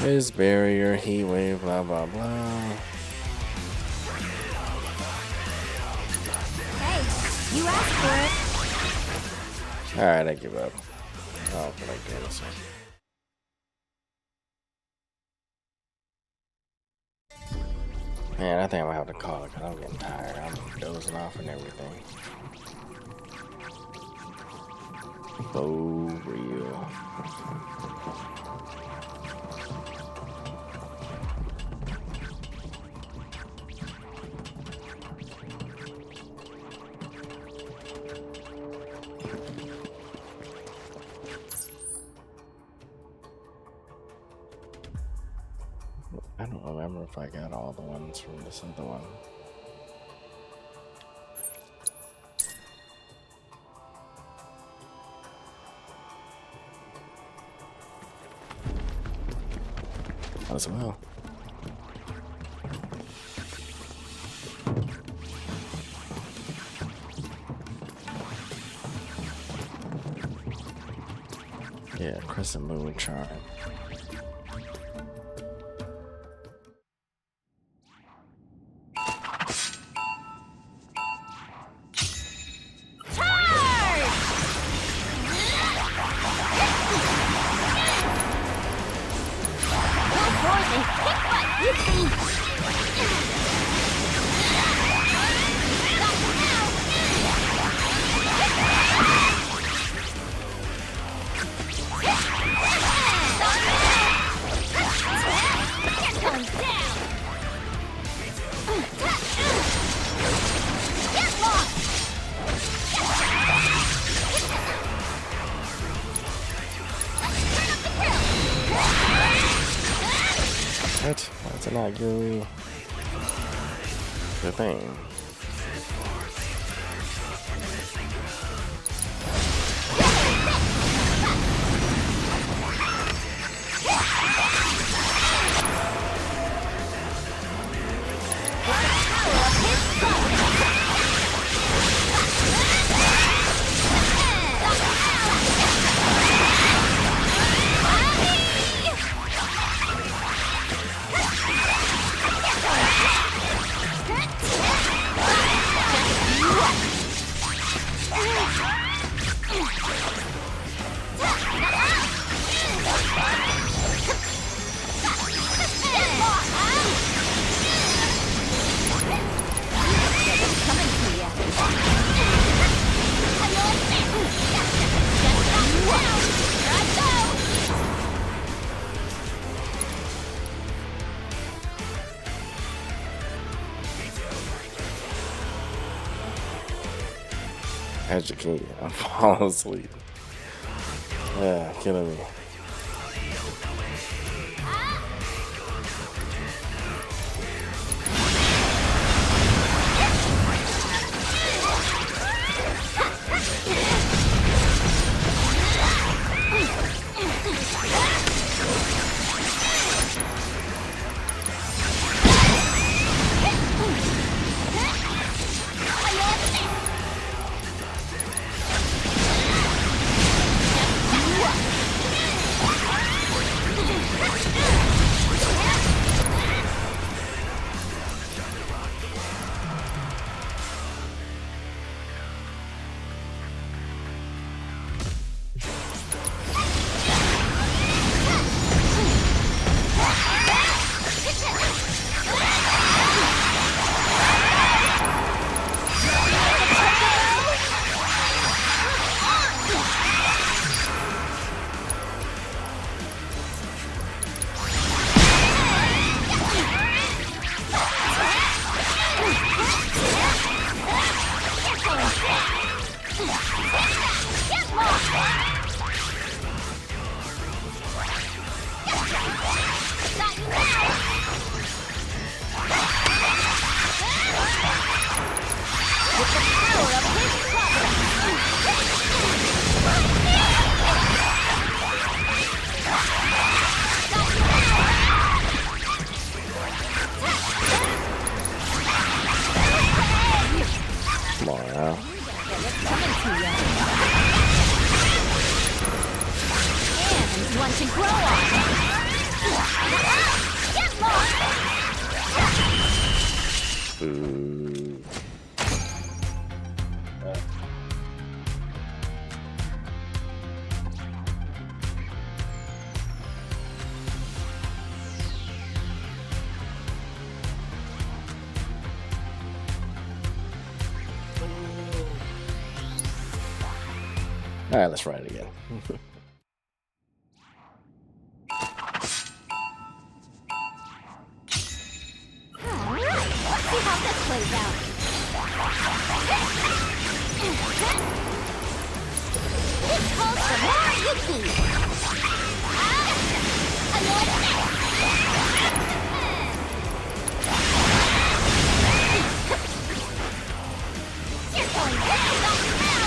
Speaker 1: His barrier, heat wave, blah blah blah.
Speaker 16: Hey, you asked for it.
Speaker 1: Alright, I give up. I don't feel like doing this one. Man, I think I'm gonna have to call it because I'm getting tired. I'm dozing off and everything. For real. I don't remember if I got all the ones from this other one. As well. Yeah, Crescent Moon Charm. What? Why did I not go the thing? Educate. I'm falling asleep. Yeah, killing me. Come on now.
Speaker 16: And one to grow on. Get lost!
Speaker 1: Boo. All right, let's try it again.
Speaker 16: Let's see how this plays out. This calls for more Yuki. You're going down, not now.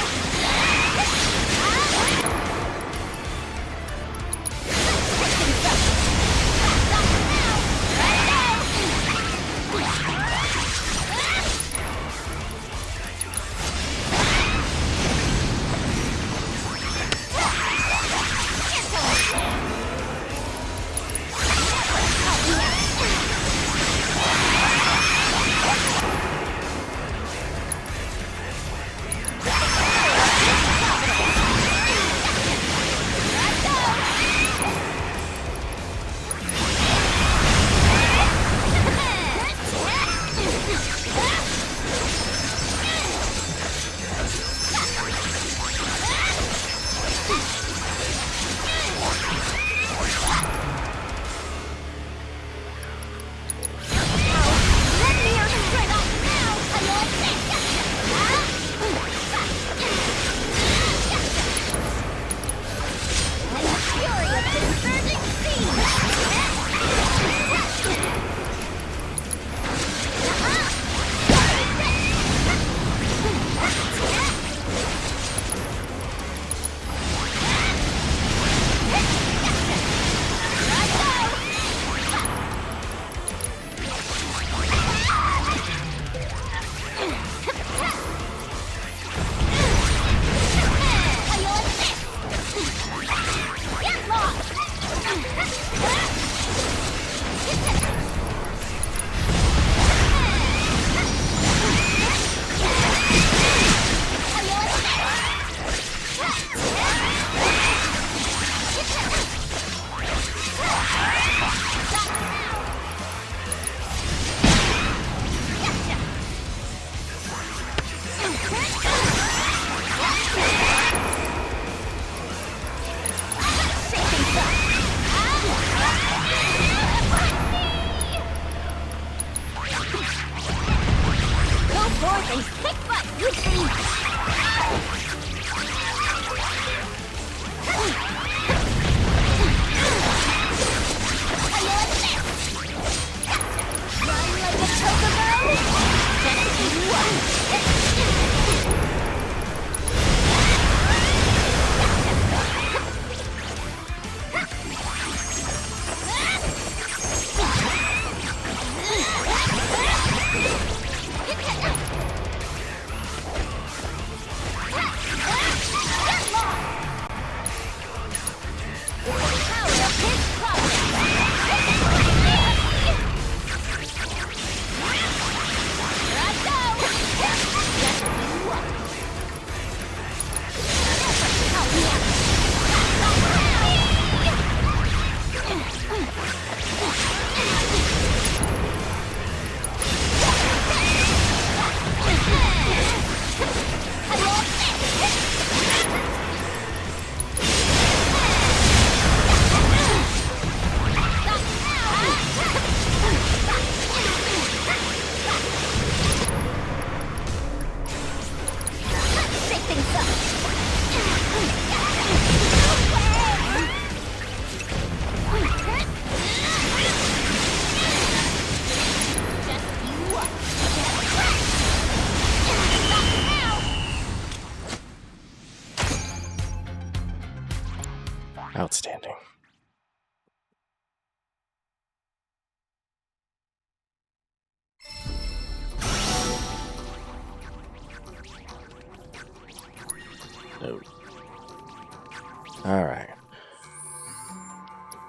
Speaker 1: All right.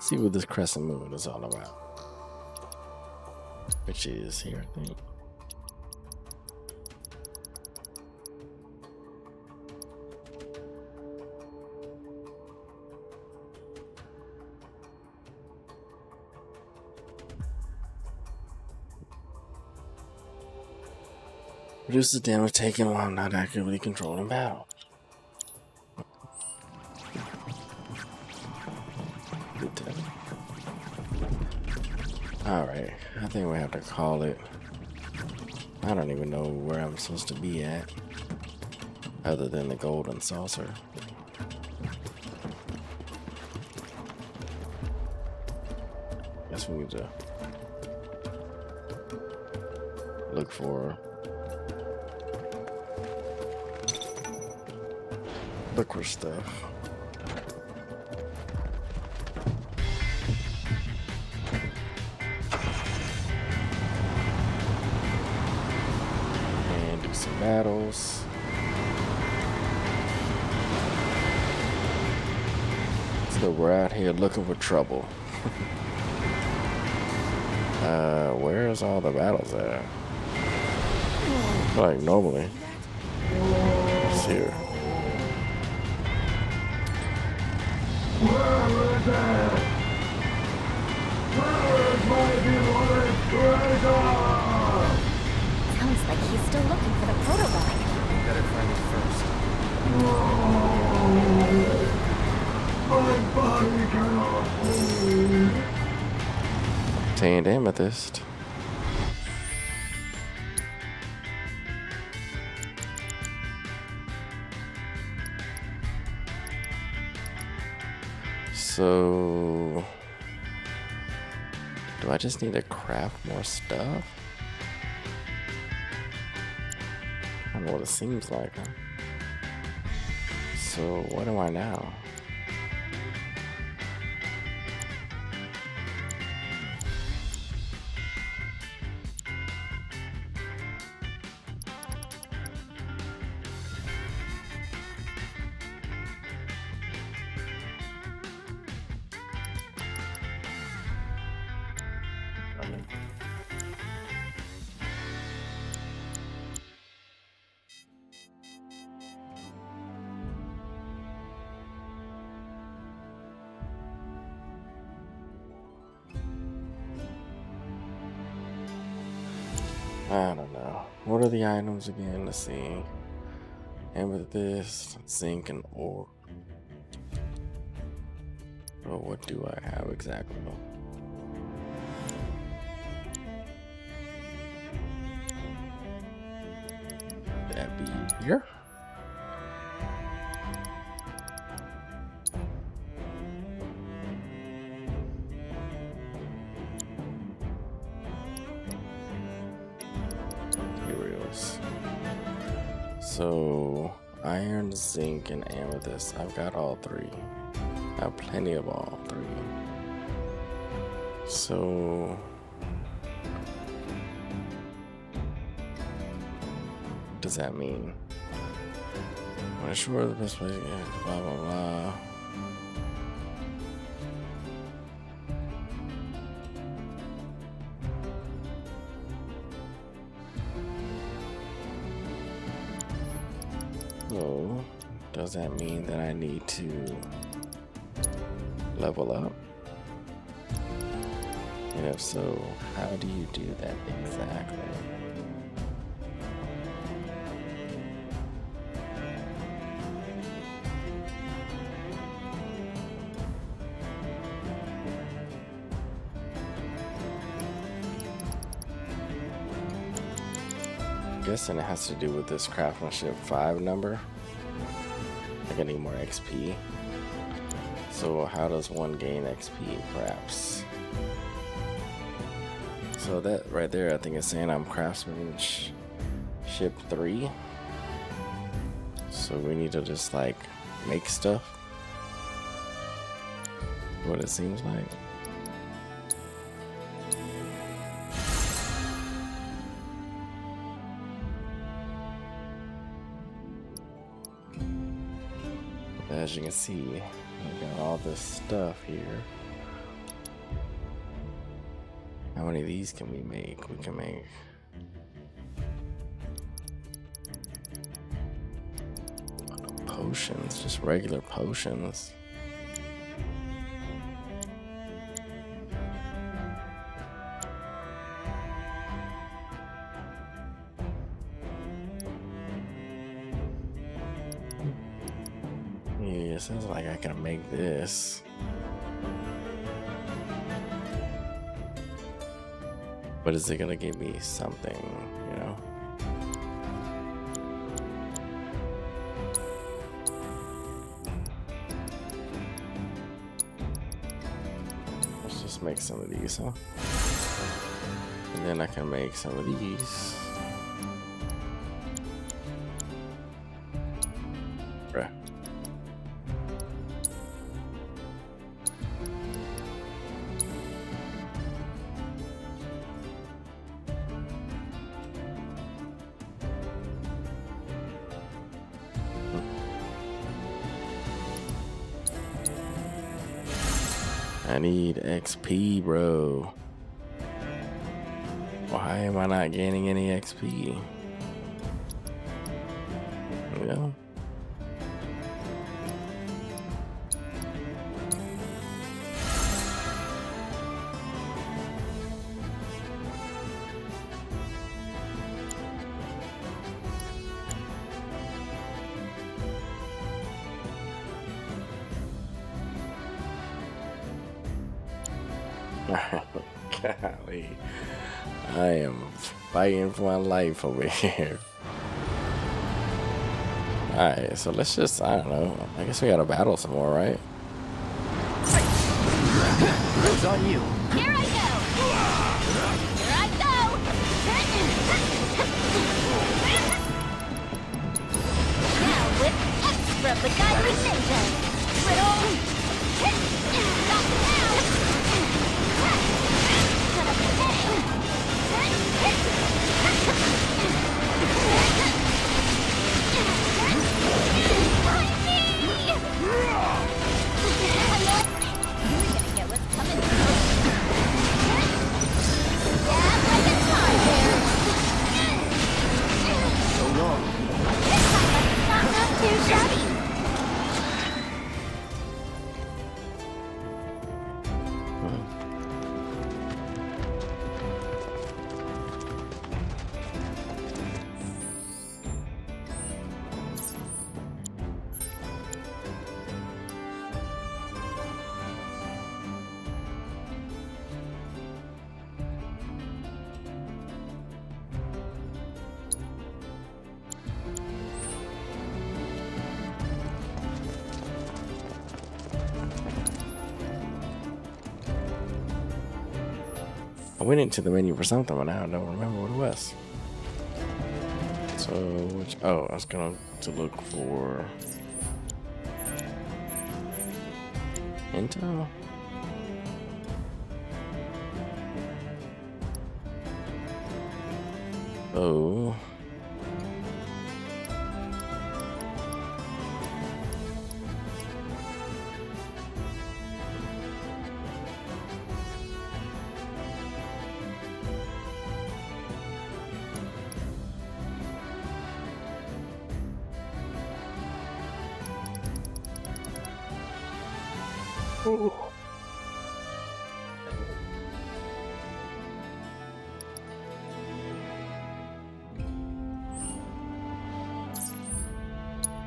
Speaker 1: See what this crescent moon is all about. Which is here, I think. Reduce the damage taken while not actively controlling battle. Alright, I think we have to call it. I don't even know where I'm supposed to be at, other than the golden saucer. Guess we need to look for stuff. And do some battles. So we're out here looking for trouble. Where's all the battles at? Like normally. It's here.
Speaker 16: Sounds like he's still looking for the proto-relic.
Speaker 9: Better find it first.
Speaker 10: My body cannot move.
Speaker 1: Obtained amethyst. So, do I just need to craft more stuff? I don't know what it seems like. Huh? So, what am I now? I don't know. What are the items again? Let's see. Amethyst, zinc, and ore. Well, what do I have exactly? Would that be here? So, iron, zinc, and amethyst. I've got all three. I have plenty of all three. So, what does that mean? I'm not sure the best way. Yeah, blah blah blah. So, does that mean that I need to level up? And if so, how do you do that exactly? I'm guessing it has to do with this craftsmanship 5 number. Like I need more XP. So how does one gain XP perhaps? So that right there I think is saying I'm craftsmanship 3. So we need to just like make stuff. What it seems like. As you can see, We got all this stuff here. How many of these can we make? We can make potions, just regular potions. Yeah, sounds like I can make this. But is it gonna give me something, you know? Let's just make some of these, huh? And then I can make some of these. Bruh. I need XP, bro. Why am I not gaining any XP? You know? Golly. I am fighting for my life over here. Alright, so let's just, I don't know. I guess we gotta battle some more, right?
Speaker 12: It's on you.
Speaker 16: Here I go! Here I go! Now with extra beguiling ninja! Little... Stop now! Gonna pay!
Speaker 1: I went into the menu for something, but now I don't remember what it was. So, which, oh, I was going to look for intel. Oh. Ooh.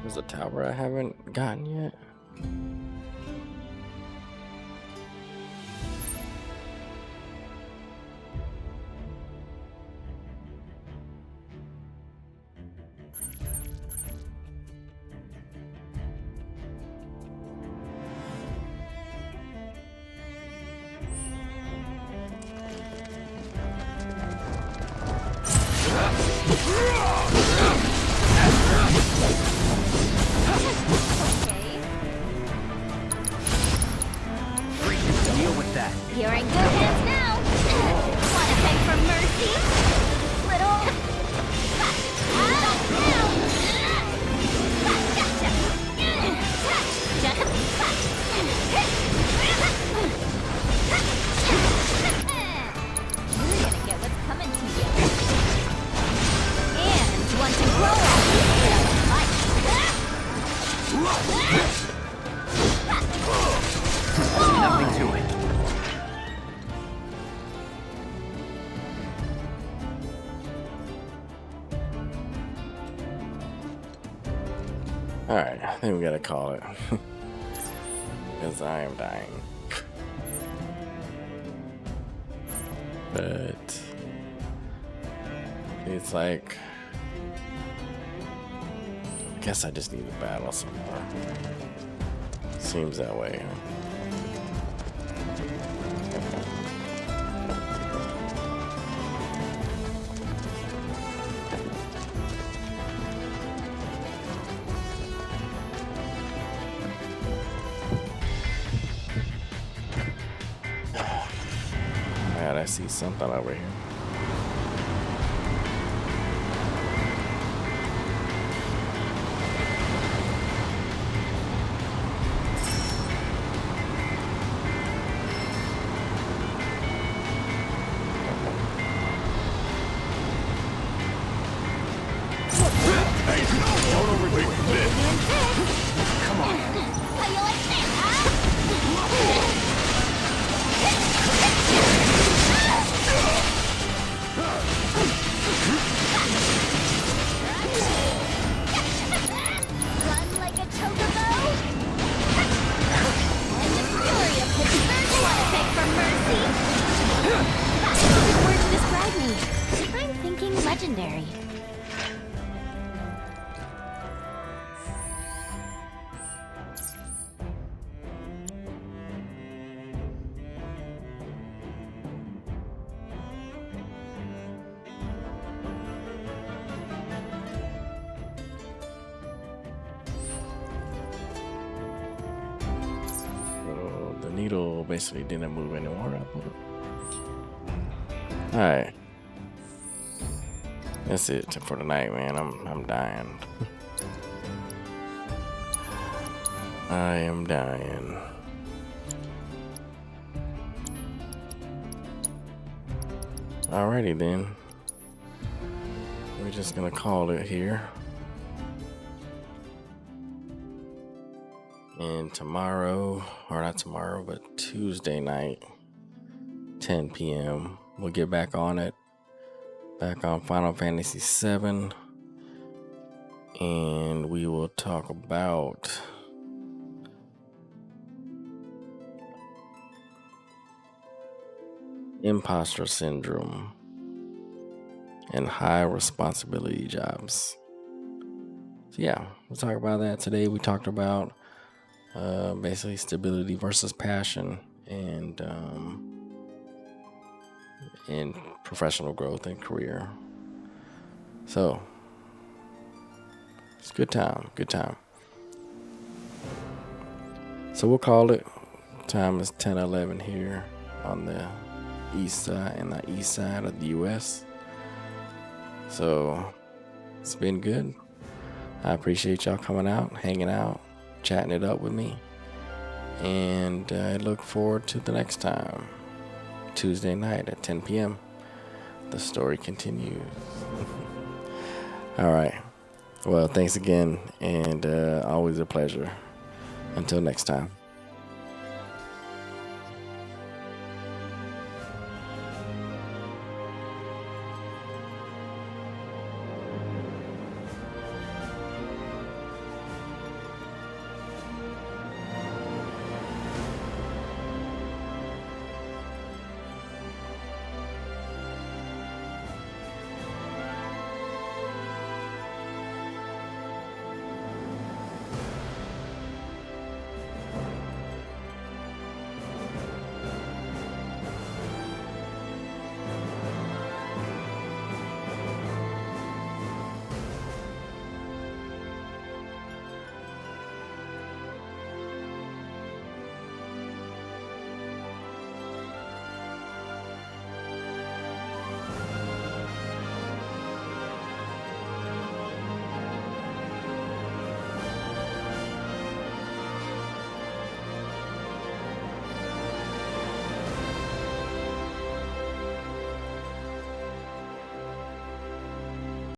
Speaker 1: There's a tower I haven't gotten yet.
Speaker 16: You're in good hands now. Wanna beg for mercy? Little... Stop now! Gotcha!
Speaker 1: Alright, I think we gotta call it. Because I am dying. But it's like, I guess I just need to battle some more. Seems that way. God, I see something over here.
Speaker 10: Don't overdo it.
Speaker 16: Come on. How you like that, huh? Run like a chocobo? And the fury of Pittsburgh wanna beg for mercy? That's a good word to describe me. I'm thinking legendary.
Speaker 1: The needle basically didn't move anymore. Alright. That's it for tonight, man. I'm dying. I am dying. Alrighty then. We're just gonna call it here. And tomorrow, or not tomorrow, but Tuesday night, 10 p.m., we'll get back on it. Back on Final Fantasy VII. And we will talk about imposter syndrome and high responsibility jobs. So yeah, we'll talk about that today. We talked about basically stability versus passion and in professional growth and career. So it's good time. So we'll call it. Time is 10:11 here on the east side of the US. So it's been good. I appreciate y'all coming out, hanging out, chatting it up with me. And I look forward to the next time. Tuesday night at 10 p.m. The story continues. All right. Well, thanks again, and always a pleasure. Until next time.